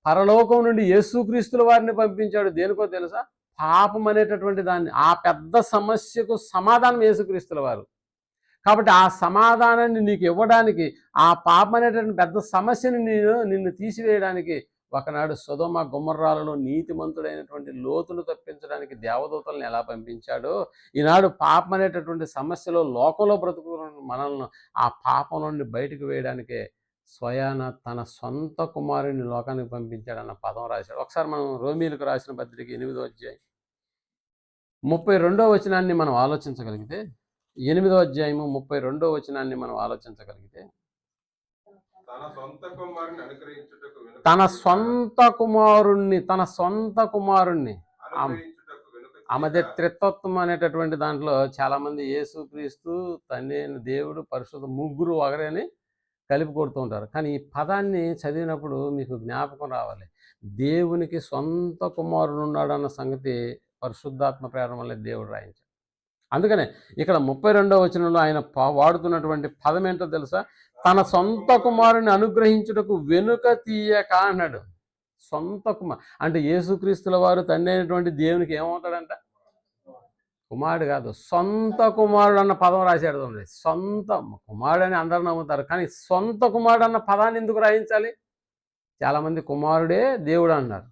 Speaker 2: పరలోకం నుండి యేసుక్రీస్తుల వారిని పంపించాడు. దేనికో తెలుసా? పాపం అనేటటువంటి దాన్ని, ఆ పెద్ద సమస్యకు సమాధానం యేసుక్రీస్తుల వారు. కాబట్టి ఆ సమాధానాన్ని నీకు ఇవ్వడానికి, ఆ పాపం అనేటటువంటి పెద్ద సమస్యని నిన్ను తీసివేయడానికి ఒకనాడు సొదొమ గొమొర్రాలలో నీతిమంతుడైనటువంటి లోతును తప్పించడానికి దేవదూతలను ఎలా పంపించాడో, ఈనాడు పాపం అనేటటువంటి సమస్యలో లోకంలో బ్రతుకుతున్న మనల్ని ఆ పాపం నుండి బయటకు వేయడానికే స్వయాన తన సొంత కుమారుని లోకానికి పంపించాడన్న పదం రాశాడు. ఒకసారి మనం రోమీలకు రాసిన పత్రిక 8వ అధ్యాయం 32వ వచనాన్ని మనం ఆలోచించగలిగితే, 8వ అధ్యాయము 32వ వచనాన్ని మనం ఆలోచించగలిగితే, తన సొంత కుమారుణ్ణి ఆమెదే త్రిత్వత్వం అనేటటువంటి దాంట్లో చాలామంది యేసుక్రీస్తు, తండ్రి అయిన దేవుడు, పరిశుద్ధ ముగ్గురు ఒకరేని కలిపి కొడుతూ ఉంటారు. కానీ ఈ పదాన్ని చదివినప్పుడు మీకు జ్ఞాపకం రావాలి, దేవునికి సొంత కుమారుడు ఉన్నాడు అన్న సంగతి పరిశుద్ధాత్మ ప్రేరణ వల్ల దేవుడు రాయించాడు.
Speaker 1: అందుకనే ఇక్కడ 32వ వచనంలో ఆయన వాడుతున్నటువంటి పదం ఏంటో తెలుసా? తన సొంత కుమారుని అనుగ్రహించుటకు వెనుక తీయక అన్నాడు. సొంత అంటే యేసుక్రీస్తుల వారు తండ్రి అయినటువంటి దేవునికి ఏమవుతాడంట? కుమారుడు కాదు, సొంత కుమారుడు అన్న పదం రాశాడు. సొంత కుమారుడు అని అందరూ నమ్ముతారు, కానీ సొంత కుమారుడు అన్న పదాన్ని ఎందుకు రాయించాలి? చాలామంది కుమారుడే దేవుడు అన్నారు,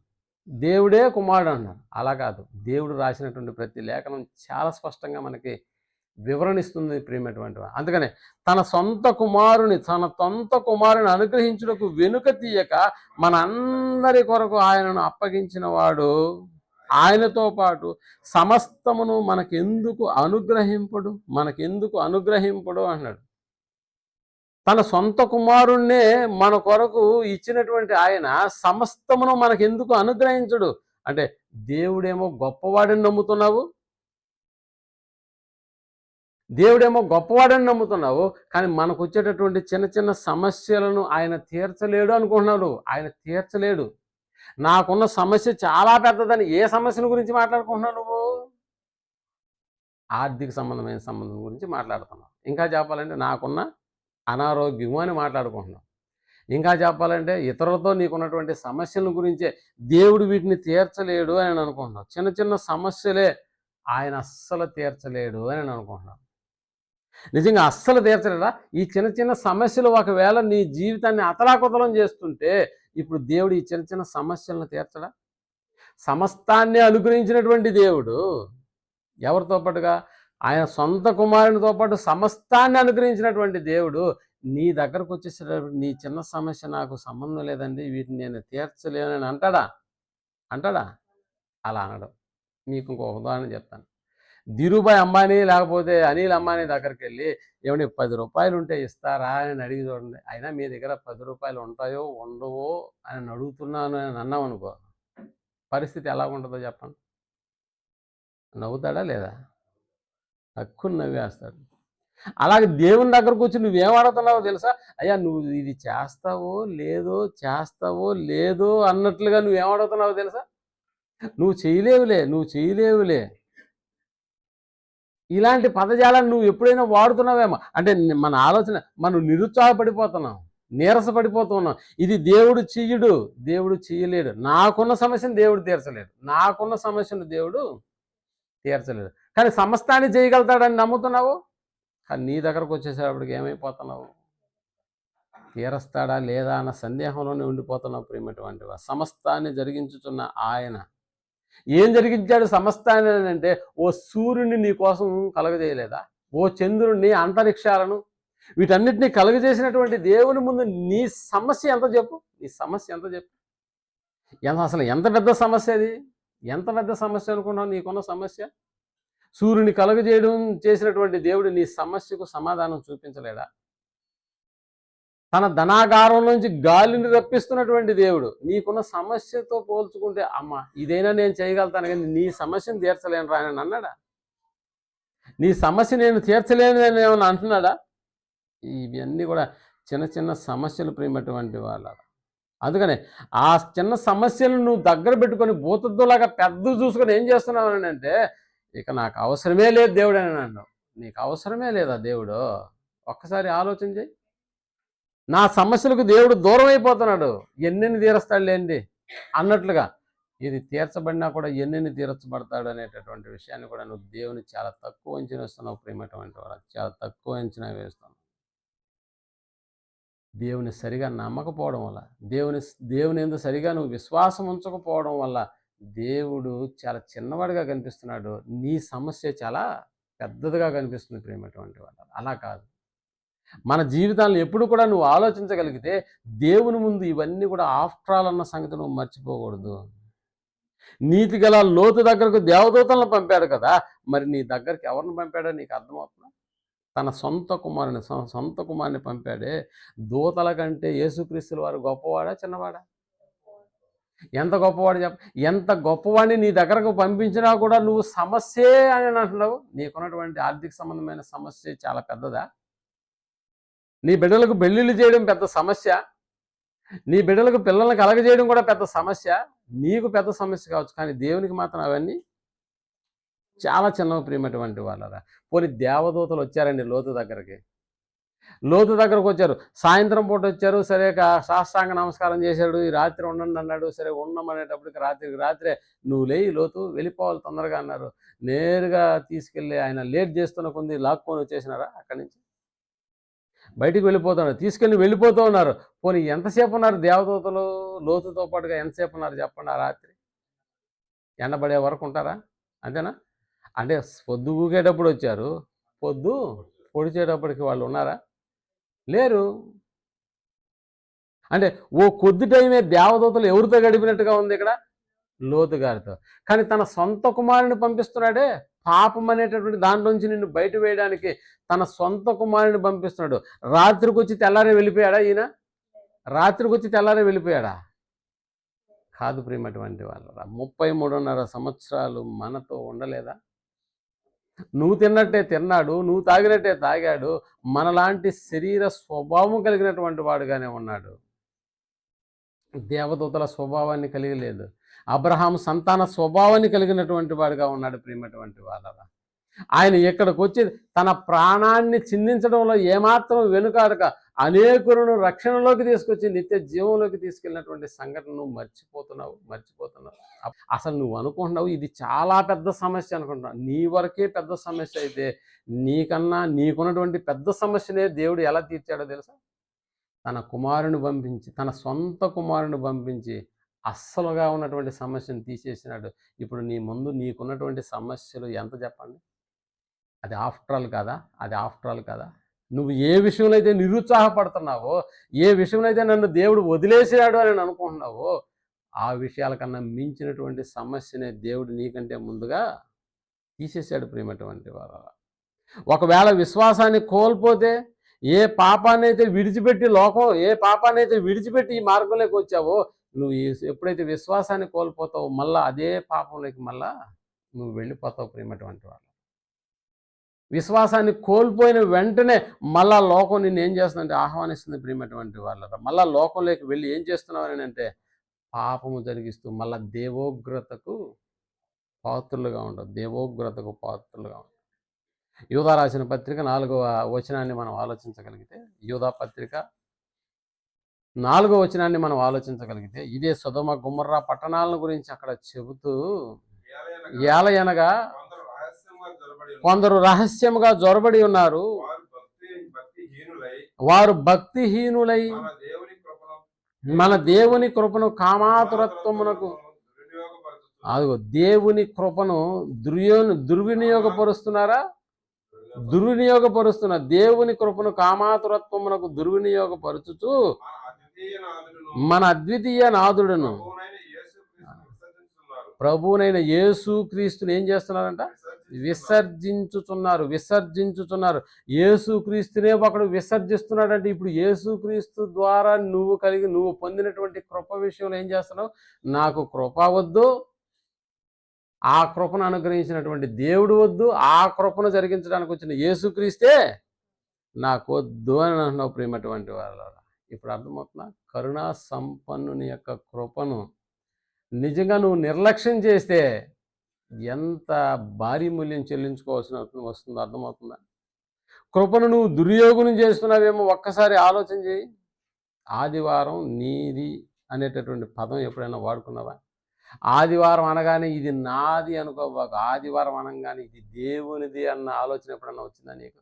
Speaker 1: దేవుడే కుమారుడు అన్నారు. అలా కాదు, దేవుడు రాసినటువంటి ప్రతి లేఖనం చాలా స్పష్టంగా మనకి వివరణిస్తుంది ప్రియమైనటువంటి. అందుకనే తన సొంత కుమారుని అనుగ్రహించుటకు వెనుక తీయక మన అందరి కొరకు ఆయనను అప్పగించిన వాడు ఆయనతో పాటు సమస్తమును మనకెందుకు అనుగ్రహింపడు అన్నాడు. తన సొంత కుమారుణ్ణే మన కొరకు ఇచ్చినటువంటి ఆయన సమస్తమును మనకెందుకు అనుగ్రహించడు అంటే, దేవుడేమో గొప్పవాడని నమ్ముతున్నావు, కానీ మనకు వచ్చేటటువంటి చిన్న చిన్న సమస్యలను ఆయన తీర్చలేడు అనుకుంటున్నాడు. ఆయన తీర్చలేడు. నాకున్న సమస్య చాలా పెద్దదని ఏ సమస్యల గురించి మాట్లాడుకుంటున్నావు నువ్వు? ఆర్థిక సంబంధం గురించి మాట్లాడుతున్నావు. ఇంకా చెప్పాలంటే నాకున్న అనారోగ్యము అని మాట్లాడుకుంటున్నావు. ఇంకా చెప్పాలంటే ఇతరులతో నీకున్నటువంటి సమస్యల గురించే దేవుడు వీటిని తీర్చలేడు అని అనుకుంటున్నావు. చిన్న చిన్న సమస్యలే ఆయన అస్సలు తీర్చలేడు అని అనుకుంటున్నావు. నిజంగా అస్సలు తీర్చలేదా? ఈ చిన్న చిన్న సమస్యలు ఒకవేళ నీ జీవితాన్ని అతలాకుతలం చేస్తుంటే ఇప్పుడు దేవుడు ఈ చిన్న చిన్న సమస్యలను తీర్చడా? సమస్తాన్ని అనుగ్రహించినటువంటి దేవుడు ఎవరితో పాటుగా? ఆయన సొంత కుమారునితో పాటు సమస్తాన్ని అనుగ్రహించినటువంటి దేవుడు నీ దగ్గరకు వచ్చేసేటప్పుడు నీ చిన్న సమస్య నాకు సంబంధం లేదండి, వీటిని నేను తీర్చలేనని అంటాడా? అలా అనడు. మీకు ఇంకొక ఉదాహరణ చెప్తాను. ధీరుభాయ్ అంబానీ లేకపోతే అనిల్ అంబానీ దగ్గరికి వెళ్ళి ఏమంటే 10 రూపాయలు ఉంటే ఇస్తారా అని అడిగి చూడండి. అయినా మీ దగ్గర 10 రూపాయలు ఉంటాయో ఉండవో అని అడుగుతున్నాను అని అన్నాం అనుకో, పరిస్థితి ఎలా ఉంటుందో చెప్పండి. నవ్వుతాడా లేదా? హక్కుని నవ్వేస్తాడు. అలాగే దేవుని దగ్గరకు వచ్చి నువ్వేం అడుగుతున్నావో తెలుసా? అయ్యా నువ్వు ఇది చేస్తావో లేదో అన్నట్లుగా నువ్వేం అడుగుతున్నావో తెలుసా? నువ్వు చేయలేవులే ఇలాంటి పదజాలను నువ్వు ఎప్పుడైనా వాడుతున్నావేమో. అంటే మన ఆలోచన, మనం నిరుత్సాహపడిపోతున్నాం, నీరసపడిపోతున్నాం. ఇది దేవుడు చేయలేడు. నాకున్న సమస్యను దేవుడు తీర్చలేడు. కానీ సమస్తాన్ని చేయగలుగుతాడని నమ్ముతున్నావు. కానీ నీ దగ్గరకు వచ్చేసేటప్పటికి ఏమైపోతున్నావు? తీరస్తాడా లేదా అన్న సందేహంలోనే ఉండిపోతున్నావు ప్రియమైనటువంటి వారు. సమస్తాన్ని జరిగించుతున్న ఆయన ఏం జరిగించాడు సమస్తాన్ని అంటే, ఓ సూర్యుని నీ కోసం కలగజేయలేదా? ఓ చంద్రుడిని, అంతరిక్షాలను, వీటన్నిటినీ కలుగజేసినటువంటి దేవుని ముందు నీ సమస్య ఎంత చెప్పు? అసలు ఎంత పెద్ద సమస్య అది? ఎంత పెద్ద సమస్య అనుకున్నావు నీకున్న సమస్య? సూర్యుని కలుగజేయడం చేసినటువంటి దేవుడు నీ సమస్యకు సమాధానం చూపించలేడా? తన ధనాగారం నుంచి గాలిని రప్పిస్తున్నటువంటి దేవుడు నీకున్న సమస్యతో పోల్చుకుంటే, అమ్మ ఇదైనా నేను చేయగలుగుతాను కానీ నీ సమస్యను తీర్చలేను రా అని అన్నాడా? నీ సమస్య నేను తీర్చలేను అని ఏమన్నా అంటున్నాడా? ఇవన్నీ కూడా చిన్న చిన్న సమస్యలు ప్రియమైనటువంటి వాళ్ళ. అందుకనే ఆ చిన్న సమస్యలను నువ్వు దగ్గర పెట్టుకొని భూతద్దులాగా పెద్ద చూసుకొని ఏం చేస్తున్నావు అని అంటే, ఇక నాకు అవసరమే లేదు దేవుడు అని అన్నావు. నీకు అవసరమే లేదా దేవుడు? ఒక్కసారి ఆలోచన చేయి. నా సమస్యలకు దేవుడు దూరం అయిపోతున్నాడు, ఎన్నెన్ని తీరుస్తాడులేండి అన్నట్లుగా. ఇది తీర్చబడినా కూడా ఎన్నెన్ని తీర్చబడతాడు అనేటటువంటి విషయాన్ని కూడా నువ్వు దేవుని చాలా తక్కువ అంచనా వేస్తున్నావు ప్రియమైనటువంటి వారు. చాలా తక్కువ అంచనా వేస్తున్నావు. దేవుని సరిగా నమ్మకపోవడం వల్ల, దేవుని యందు సరిగా నువ్వు విశ్వాసం ఉంచకపోవడం వల్ల దేవుడు చాలా చిన్నవాడిగా కనిపిస్తున్నాడు. నీ సమస్య చాలా పెద్దదిగా కనిపిస్తుంది ప్రియమైనటువంటి వారు. అలా కాదు. మన జీవితాలను ఎప్పుడు కూడా నువ్వు ఆలోచించగలిగితే దేవుని ముందు ఇవన్నీ కూడా ఆఫ్టర్ ఆల్ అన్న సంగతి నువ్వు మర్చిపోకూడదు. నీతి గల లోతు దగ్గరకు దేవదూతలను పంపాడు కదా, మరి నీ దగ్గరికి ఎవరిని పంపాడో నీకు అర్థమవుతుందా? తన సొంత కుమారుని పంపాడే. దూతల కంటే యేసుక్రీస్తుల వారు గొప్పవాడా చిన్నవాడా? ఎంత గొప్పవాడు చెప్ప. ఎంత గొప్పవాడిని నీ దగ్గరకు పంపించినా కూడా నువ్వు సమస్యే అని అంటున్నావు. నీకున్నటువంటి ఆర్థిక సంబంధమైన సమస్య చాలా పెద్దదా? నీ బిడ్డలకు పెళ్ళిళ్ళు చేయడం పెద్ద సమస్య, నీ బిడ్డలకు పిల్లల్ని కలగజేయడం కూడా పెద్ద సమస్య. నీకు పెద్ద సమస్య కావచ్చు, కానీ దేవునికి మాత్రం అవన్నీ
Speaker 2: చాలా చిన్నవి ప్రియమైనటువంటి వాళ్ళరా. పోనీ దేవదూతలు వచ్చారండి లోతు దగ్గరికి. లోతు దగ్గరకు వచ్చారు. సాయంత్రం పూట వచ్చారు. సరే సాష్టాంగ నమస్కారం చేశాడు. ఈ రాత్రి ఉండండి అన్నాడు. సరే ఉండమనేటప్పటికి రాత్రికి రాత్రే నువ్వు లేయి లోతు వెళ్ళిపోవాలి తొందరగా అన్నారు. నేరుగా తీసుకెళ్ళి ఆయన లేట్ చేస్తున్న కొంది లాక్కొని వచ్చేసినారా అక్కడి నుంచి. బయటికి వెళ్ళిపోతున్నారు. తీసుకెళ్ళి వెళ్ళిపోతూ ఉన్నారు. పోనీ ఎంతసేపు ఉన్నారు దేవదూతలు లోతుతో పాటుగా ఎంతసేపు ఉన్నారు చెప్పండి ఆ రాత్రి? ఎండబడే వరకు ఉంటారా? అంతేనా? అంటే పొద్దు ఊగేటప్పుడు వచ్చారు. పొద్దు పొడిచేటప్పటికి వాళ్ళు ఉన్నారా? లేరు. అంటే ఓ కొద్ది టైమే దేవదూతలు ఎవరితో గడిపినట్టుగా ఉంది ఇక్కడ? లోతు గారితో. కానీ తన సొంత కుమారుని పంపిస్తున్నాడే, పాపం అనేటటువంటి దాంట్లోంచి నిన్ను బయట వేయడానికి తన సొంత కుమారుని పంపిస్తున్నాడు. రాత్రికి వచ్చి తెల్లారే వెళ్ళిపోయాడా ఈయన? రాత్రికి వచ్చి తెల్లారే వెళ్ళిపోయాడా? కాదు ప్రియమైనటువంటి వాళ్ళరా. 33.5 సంవత్సరాలు మనతో ఉండలేదా? నువ్వు తిన్నట్టే తిన్నాడు, నువ్వు తాగినట్టే తాగాడు. మనలాంటి శరీర స్వభావం కలిగినటువంటి వాడుగానే ఉన్నాడు. దేవదూతల స్వభావాన్ని కలిగి లేదు. అబ్రహాం సంతాన స్వభావాన్ని కలిగినటువంటి వాడుగా ఉన్నాడు ప్రియమైనటువంటి వాళ్ళరా. ఆయన ఇక్కడికి వచ్చి తన ప్రాణాన్ని చిందించడంలో ఏమాత్రం వెనుకాడక అనేకులను రక్షణలోకి తీసుకొచ్చి నిత్య జీవంలోకి తీసుకెళ్ళినటువంటి సంఘటన నువ్వు మర్చిపోతున్నావు. అసలు నువ్వు అనుకుంటున్నావు ఇది చాలా పెద్ద సమస్య అనుకుంటున్నావు. నీ వరకే పెద్ద సమస్య అయితే నీకన్నా నీకున్నటువంటి పెద్ద సమస్యనే దేవుడు ఎలా తీర్చాడో తెలుసా? తన కుమారుని పంపించి, తన సొంత కుమారుని పంపించి అస్సలుగా ఉన్నటువంటి సమస్యను తీసేసినాడు. ఇప్పుడు నీ ముందు నీకున్నటువంటి సమస్యలు ఎంత చెప్పండి? అది ఆఫ్టర్ ఆల్ కాదా? నువ్వు ఏ విషయంలో అయితే నిరుత్సాహపడుతున్నావో, ఏ విషయంలో అయితే నన్ను దేవుడు వదిలేసాడు అని అనుకుంటున్నావో, ఆ విషయాల కన్నా మించినటువంటి సమస్యనే దేవుడు నీకంటే ముందుగా తీసేశాడు ప్రియమైనటువంటి వారు. ఒకవేళ విశ్వాసాన్ని కోల్పోతే, ఏ పాపాన్ని అయితే విడిచిపెట్టి ఈ మార్గంలోకి వచ్చావో, నువ్వు ఎప్పుడైతే విశ్వాసాన్ని కోల్పోతావో మళ్ళా అదే పాపంలోకి మళ్ళా నువ్వు వెళ్ళిపోతావు ప్రియమైనటువంటి వారు. విశ్వాసాన్ని కోల్పోయిన వెంటనే మళ్ళా లోకం నిన్ను ఏం చేస్తుందంటే ఆహ్వానిస్తుంది ప్రియమైనటువంటి వాళ్ళ. మళ్ళా లోకంలోకి వెళ్ళి ఏం చేస్తున్నావు అని అంటే పాపము జరిగిస్తూ మళ్ళా దేవోగ్రతకు పాత్రులుగా ఉండవు. యూదా రాసిన పత్రిక 4వ వచనాన్ని మనం ఆలోచించగలిగితే, యూదా పత్రిక 4వ వచనాన్ని మనం ఆలోచించగలిగితే ఇదే సొదొమ గుమ్మర్రా పట్టణాలను గురించి అక్కడ చెబుతూ, ఏలయనగా కొందరు రహస్యముగా జొరబడి ఉన్నారు, వారు భక్తిహీనులై మన దేవుని కృపను కామాతురత్వమునకు దేవుని కృపను దుర్వినియోగపరుస్తున్నారా? దేవుని కృపను కామాతురత్వమునకు దుర్వినియోగపరుచుతూ మన అద్వితీయ నాథుడును ప్రభువునైన యేసు క్రీస్తుని ఏం చేస్తున్నారంట? విసర్జించుచున్నారు. యేసు క్రీస్తునే ఒకడు విసర్జిస్తున్నాడంటే ఇప్పుడు యేసు క్రీస్తు ద్వారా నువ్వు పొందినటువంటి కృప విషయంలో ఏం చేస్తున్నావు? నాకు కృప వద్దు, ఆ కృపను అనుగ్రహించినటువంటి దేవుడు వద్దు, ఆ కృపను జరిగించడానికి వచ్చిన యేసుక్రీస్తే నాకు వద్దు అని అంటున్నావు ప్రియమైనటువంటి వాళ్ళ. ఇప్పుడు అర్థమవుతున్నా? కరుణా సంపన్నుని యొక్క కృపను నిజంగా నువ్వు నిర్లక్ష్యం చేస్తే ఎంత భారీ మూల్యం చెల్లించుకోవాల్సిన వస్తుందో అర్థమవుతుందా? కృపను నువ్వు దుర్యోగం చేస్తున్నావేమో ఒక్కసారి ఆలోచన చేయి. ఆదివారం నీది అనేటటువంటి పదం ఎప్పుడైనా వాడుకున్నావా? ఆదివారం అనగానే ఇది నాది అనుకోబాకు. ఆదివారం అనగానే ఇది దేవునిది అన్న ఆలోచన ఎప్పుడన్నా వచ్చిందా నీకు?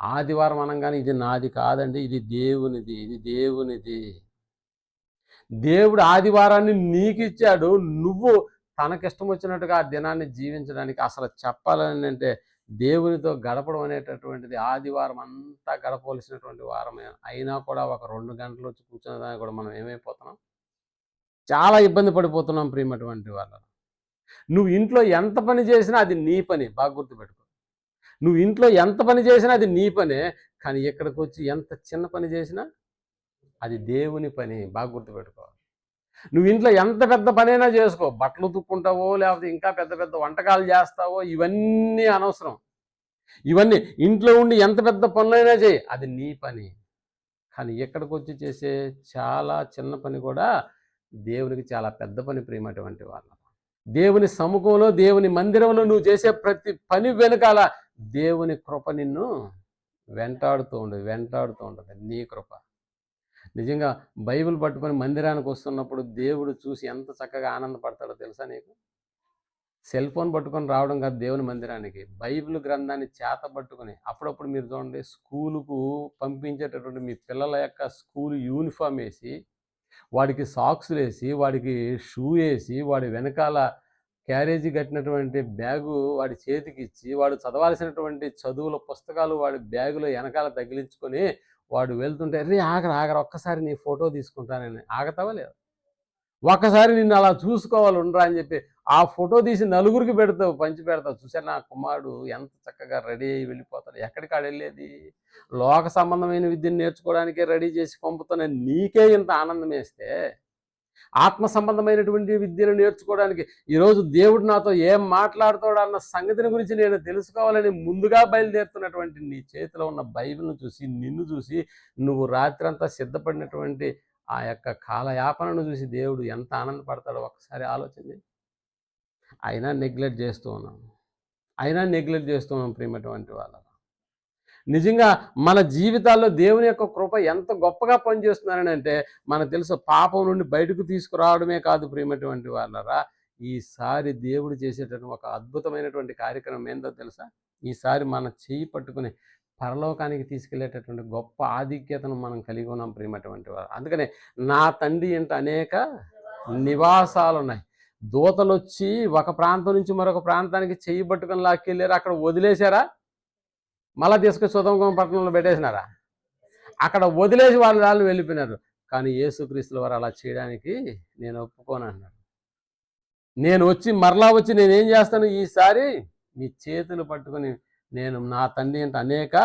Speaker 2: ఆదివారం అనగానే ఇది నాది కాదండి, ఇది దేవునిది. దేవుడు ఆదివారాన్ని నీకు ఇచ్చాడు. నువ్వు తనకిష్టం వచ్చినట్టుగా ఆ దినాన్ని జీవించడానికి అసలు చెప్పాలని అంటే దేవునితో గడపడం అనేటటువంటిది ఆదివారం అంతా గడపవలసినటువంటి వారమే. అయినా కూడా ఒక 2 గంటలు వచ్చి కూర్చునే దానికి కూడా మనం ఏమైపోతున్నాం? చాలా ఇబ్బంది పడిపోతున్నాం ప్రియమైనటువంటి వాళ్ళు. నువ్వు ఇంట్లో ఎంత పని చేసినా అది నీ పని, బాగా గుర్తుపెట్టుకో. నువ్వు ఇంట్లో ఎంత పని చేసినా అది నీ పనే, కానీ ఇక్కడికి వచ్చి ఎంత చిన్న పని చేసినా అది దేవుని పని, బాగా గుర్తుపెట్టుకో. నువ్వు ఇంట్లో ఎంత పెద్ద పనైనా చేసుకో, బట్టలు ఉతుక్కుంటావో లేకపోతే ఇంకా పెద్ద పెద్ద వంటకాలు చేస్తావో, ఇవన్నీ అనవసరం. ఇవన్నీ ఇంట్లో ఉండి ఎంత పెద్ద పనులైనా చేయి, అది నీ పని. కానీ ఇక్కడికి వచ్చి చేసే చాలా చిన్న పని కూడా దేవునికి చాలా పెద్ద పని ప్రియమైనటువంటి వాళ్ళ. దేవుని సముఖంలో, దేవుని మందిరంలో నువ్వు చేసే ప్రతి పని వెనకాల దేవుని కృప నిన్ను వెంటాడుతూ ఉండదు నీ కృప. నిజంగా బైబిల్ పట్టుకొని మందిరానికి వస్తున్నప్పుడు దేవుడు చూసి ఎంత చక్కగా ఆనందపడతాడో తెలుసా నీకు? సెల్ ఫోన్ పట్టుకొని రావడం కాదు దేవుని మందిరానికి, బైబిల్ గ్రంథాన్ని చేత పట్టుకొని. అప్పుడప్పుడు మీరు చూడండి, స్కూలుకు పంపించేటటువంటి మీ పిల్లల యొక్క స్కూల్ యూనిఫామ్ వేసి, వాడికి సాక్స్లు వేసి, వాడికి షూ వేసి, వాడి వెనకాల క్యారేజీ కట్టినటువంటి బ్యాగు వాడి చేతికి ఇచ్చి, వాడు చదవాల్సినటువంటి చదువుల పుస్తకాలు వాడి బ్యాగులో వెనకాల తగిలించుకొని వాడు వెళ్తుంటే, రే ఆగరా ఒక్కసారి నీ ఫోటో తీసుకుంటానని. ఆగతావా లేదా? ఒక్కసారి నిన్ను అలా చూసుకోవాలి ఉండరా అని చెప్పి ఆ ఫోటో తీసి నలుగురికి పంచి పెడతావు. చూసారు నా కుమారుడు ఎంత చక్కగా రెడీ అయ్యి వెళ్ళిపోతాడు. ఎక్కడికి ఆడు వెళ్ళేది? లోక సంబంధమైన విద్యను నేర్చుకోవడానికే రెడీ చేసి పంపుతున్న నీకే ఇంత ఆనందం వేస్తే, ఆత్మ సంబంధమైనటువంటి విద్యను నేర్చుకోవడానికి ఈరోజు దేవుడు నాతో ఏం మాట్లాడుతాడు అన్న సంగతిని గురించి నేను తెలుసుకోవాలని ముందుగా బయలుదేరుతున్నటువంటి నీ చేతిలో ఉన్న బైబిల్ను చూసి, నిన్ను చూసి, నువ్వు రాత్రంతా సిద్ధపడినటువంటి ఆ యొక్క కాలయాపనను చూసి దేవుడు ఎంత ఆనందపడతాడో ఒక్కసారి ఆలోచించి. అయినా నెగ్లెక్ట్ చేస్తూ ఉన్నాం ప్రియమైనటువంటి వాళ్ళ. నిజంగా మన జీవితాల్లో దేవుని యొక్క కృప ఎంత గొప్పగా పనిచేస్తున్నారని అంటే మనకు తెలుసు. పాపం నుండి బయటకు తీసుకురావడమే కాదు ప్రియమైనటువంటి వాళ్ళరా, ఈసారి దేవుడు చేసేటటువంటి ఒక అద్భుతమైనటువంటి కార్యక్రమం ఏందో తెలుసా? ఈసారి మన చెయ్యి పట్టుకుని పరలోకానికి తీసుకెళ్లేటటువంటి గొప్ప ఆధిక్యతను మనం కలిగి ఉన్నాం ప్రియమైనటువంటి వారు. అందుకనే నా తండ్రి ఇంట అనేక నివాసాలు ఉన్నాయి. దూతలు వచ్చి ఒక ప్రాంతం నుంచి మరొక ప్రాంతానికి చెయ్యి పట్టుకుని లాక్కెళ్ళారు. అక్కడ వదిలేశారా? మళ్ళా తీసుకొని సుధమ పట్టణంలో పెట్టేసినారా? అక్కడ వదిలేసి వాళ్ళు వెళ్ళిపోయినారు. కానీ యేసుక్రీస్తుల వారు అలా చేయడానికి నేను ఒప్పుకోను అన్నాడు. నేను మరలా వచ్చి నేనేం చేస్తాను? ఈసారి మీ చేతులు పట్టుకొని నేను నా తండ్రి అంటే అనేక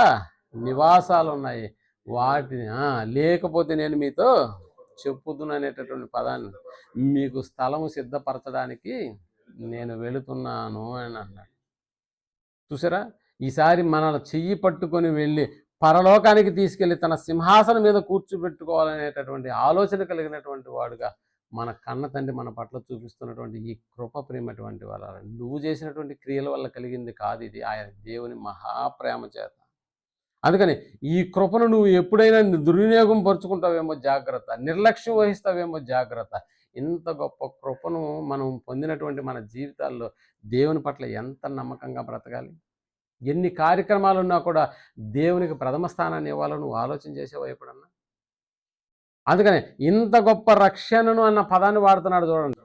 Speaker 2: నివాసాలు ఉన్నాయి, వాటిని లేకపోతే నేను మీతో చెప్పుదును అనేటటువంటి పదాన్ని, మీకు స్థలము సిద్ధపరచడానికి నేను వెళుతున్నాను అని అన్నాడు. చూసారా? ఈసారి మన చెయ్యి పట్టుకొని వెళ్ళి పరలోకానికి తీసుకెళ్ళి తన సింహాసనం మీద కూర్చోబెట్టుకోవాలనేటటువంటి ఆలోచన కలిగినటువంటి వాడుగా మన కన్న తండ్రి మన పట్ల చూపిస్తున్నటువంటి ఈ కృప ప్రేమటువంటి వాళ్ళ, నువ్వు చేసినటువంటి క్రియల వల్ల కలిగింది కాదు ఇది, ఆయన దేవుని మహాప్రేమ చేత. అందుకని ఈ కృపను నువ్వు ఎప్పుడైనా దుర్వినియోగం పరుచుకుంటావేమో జాగ్రత్త, నిర్లక్ష్యం వహిస్తావేమో జాగ్రత్త. ఇంత గొప్ప కృపను మనం పొందినటువంటి మన జీవితాల్లో దేవుని పట్ల ఎంత నమ్మకంగా బ్రతకాలి. ఎన్ని కార్యక్రమాలు ఉన్నా కూడా దేవునికి ప్రథమ స్థానాన్ని ఇవ్వాలో నువ్వు ఆలోచన చేసేవా ఎప్పుడన్నా? అందుకని ఇంత గొప్ప రక్షణను అన్న పదాన్ని వాడుతున్నాడు చూడండి,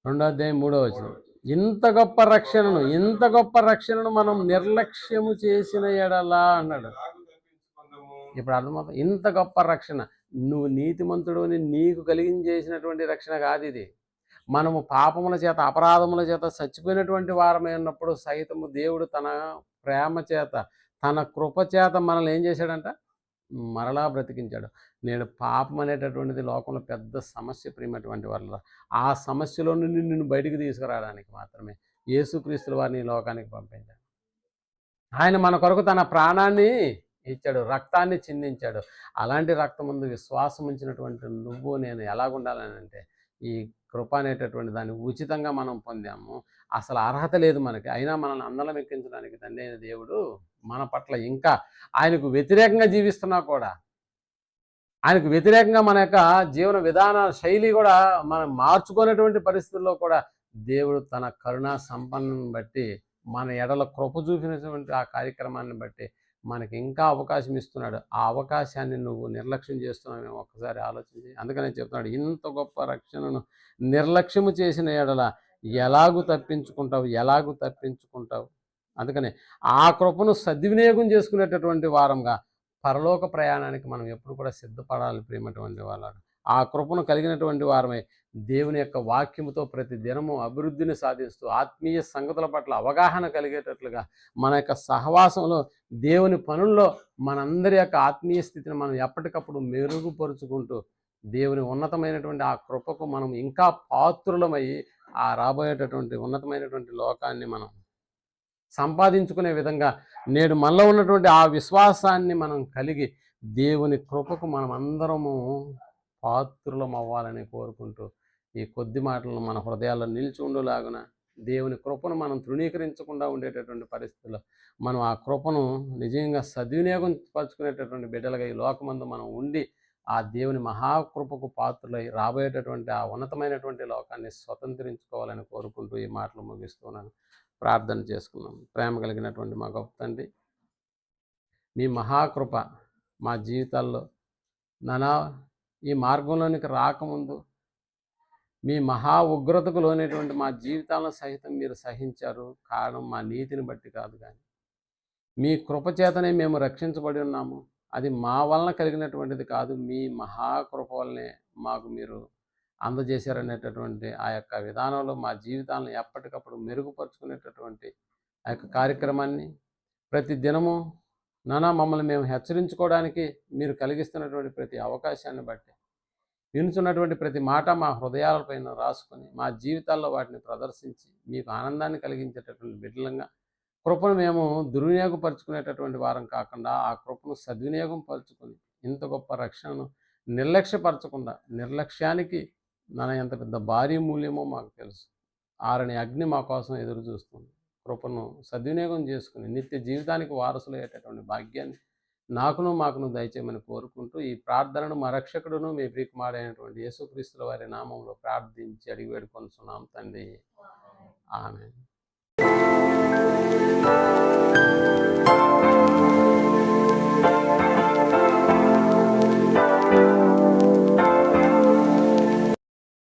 Speaker 2: 2వ అధ్యాయం 3వ వచనం. ఇంత గొప్ప రక్షణను మనం నిర్లక్ష్యము చేసిన ఎడలా అన్నాడు. ఇప్పుడు అర్థమవుతుంది. ఇంత గొప్ప రక్షణ నువ్వు నీతిమంతుడు అని నీకు కలిగించేసినటువంటి రక్షణ కాదు ఇది. మనము పాపముల చేత, అపరాధముల చేత చచ్చిపోయినటువంటి వారమే ఉన్నప్పుడు సైతము దేవుడు తన ప్రేమ చేత, తన కృప చేత మనల్ని ఏం చేశాడంట? మరలా బ్రతికించాడు. నేడు పాపం అనేటటువంటిది లోకంలో పెద్ద సమస్య ప్రియమైనటువంటి వాళ్ళ. ఆ సమస్యలో నుండి నిన్ను బయటికి తీసుకురావడానికి మాత్రమే యేసుక్రీస్తుల వారిని ఈ లోకానికి పంపించాడు. ఆయన మన కొరకు తన ప్రాణాన్ని ఇచ్చాడు, రక్తాన్ని చిందించాడు. అలాంటి రక్తం ముందు విశ్వాసం ఉంచినటువంటి నువ్వు నేను ఎలాగుండాలని అంటే, ఈ కృప అనేటటువంటి దాన్ని ఉచితంగా మనం పొందాము. అసలు అర్హత లేదు మనకి, అయినా మనల్ని అందలం ఎక్కించడానికి తండ్రి అయిన దేవుడు మన పట్ల ఇంకా ఆయనకు వ్యతిరేకంగా జీవిస్తున్నా కూడా, ఆయనకు వ్యతిరేకంగా మన యొక్క జీవన విధాన శైలి కూడా మనం మార్చుకునేటువంటి పరిస్థితుల్లో కూడా దేవుడు తన కరుణా సంపన్నం బట్టి, మన ఎడల కృప చూపినటువంటి ఆ కార్యక్రమాన్ని బట్టి మనకి ఇంకా అవకాశం ఇస్తున్నాడు. ఆ అవకాశాన్ని నువ్వు నిర్లక్ష్యం చేస్తున్నావు ఒక్కసారి ఆలోచించి. అందుకనే చెప్తున్నాడు, ఇంత గొప్ప రక్షణను నిర్లక్ష్యము చేసిన ఎడల ఎలాగూ తప్పించుకుంటావు. అందుకనే ఆ కృపను సద్వినియోగం చేసుకునేటటువంటి వారంగా పరలోక ప్రయాణానికి మనం ఎప్పుడు కూడా సిద్ధపడాలి ప్రియమైనటువంటి వాళ్ళ. ఆ కృపను కలిగినటువంటి వారమై దేవుని యొక్క వాక్యముతో ప్రతి దినము అభివృద్ధిని సాధిస్తూ ఆత్మీయ సంగతుల పట్ల అవగాహన కలిగేటట్లుగా మన యొక్క సహవాసంలో దేవుని పనుల్లో మనందరి యొక్క ఆత్మీయ స్థితిని మనం ఎప్పటికప్పుడు మెరుగుపరుచుకుంటూ దేవుని ఉన్నతమైనటువంటి ఆ కృపకు మనం ఇంకా పాత్రులమై ఆ రాబోయేటటువంటి ఉన్నతమైనటువంటి లోకాన్ని మనం సంపాదించుకునే విధంగా నేడు మనలో ఉన్నటువంటి ఆ విశ్వాసాన్ని మనం కలిగి దేవుని కృపకు మనం అందరము పాత్రులం అవ్వాలని కోరుకుంటూ
Speaker 1: ఈ కొద్ది మాటలను మన హృదయాల్లో నిలిచి ఉండులాగున దేవుని కృపను మనం తృణీకరించకుండా ఉండేటటువంటి పరిస్థితుల్లో మనం ఆ కృపను నిజంగా సద్వినియోగం పరుచుకునేటటువంటి బిడ్డలుగా ఈ లోకమందు మనం ఉండి ఆ దేవుని మహాకృపకు పాత్రులై రాబోయేటటువంటి ఆ ఉన్నతమైనటువంటి లోకాన్ని స్వతంత్రించుకోవాలని కోరుకుంటూ ఈ మాటలు ముగిస్తున్నాను. ప్రార్థన చేసుకున్నాం. ప్రేమ కలిగినటువంటి మా గొప్ప తండ్రి, మీ మహాకృప మా జీవితాల్లో నానా ఈ మార్గంలోనికి రాకముందు మీ మహా ఉగ్రతకు లోనేటువంటి మా జీవితాలను సహితం మీరు సహించారు. కారణం మా నీతిని బట్టి కాదు, కానీ మీ కృపచేతనే మేము రక్షించబడి ఉన్నాము. అది మా వలన కలిగినటువంటిది కాదు, మీ మహాకృప వల్లనే మాకు మీరు అందజేశారనేటటువంటి ఆ యొక్క విధానంలో మా జీవితాలను ఎప్పటికప్పుడు మెరుగుపరుచుకునేటటువంటి ఆ యొక్క కార్యక్రమాన్ని ప్రతి దినము మమ్మల్ని మేము హెచ్చరించుకోవడానికి మీరు కలిగిస్తున్నటువంటి ప్రతి అవకాశాన్ని బట్టి వినుచున్నటువంటి ప్రతి మాట మా హృదయాలపైన రాసుకొని మా జీవితాల్లో వాటిని ప్రదర్శించి మీకు ఆనందాన్ని కలిగించేటటువంటి బిడ్డలంగా కృపను మేము దుర్వినియోగపరుచుకునేటటువంటి వారం కాకుండా ఆ కృపను సద్వినియోగం పరుచుకొని ఇంత గొప్ప రక్షణను నిర్లక్ష్యపరచకుండా, నిర్లక్ష్యానికి ఎంత పెద్ద భారీ మూల్యమో మాకు తెలుసు. ఆరని అగ్ని మా కోసం ఎదురు చూస్తుంది. కృపను సద్వినియోగం చేసుకుని నిత్య జీవితానికి వారసులయ్యేటటువంటి భాగ్యాన్ని మాకును దయచేయమని కోరుకుంటూ ఈ ప్రార్థనను మా రక్షకుడును మీ ప్రియకుమారుడైనటువంటి యేసుక్రీస్తుల వారి నామంలో ప్రార్థించి అడిగి వేడుకొనుచున్నాం తండ్రి. ఆమేన్.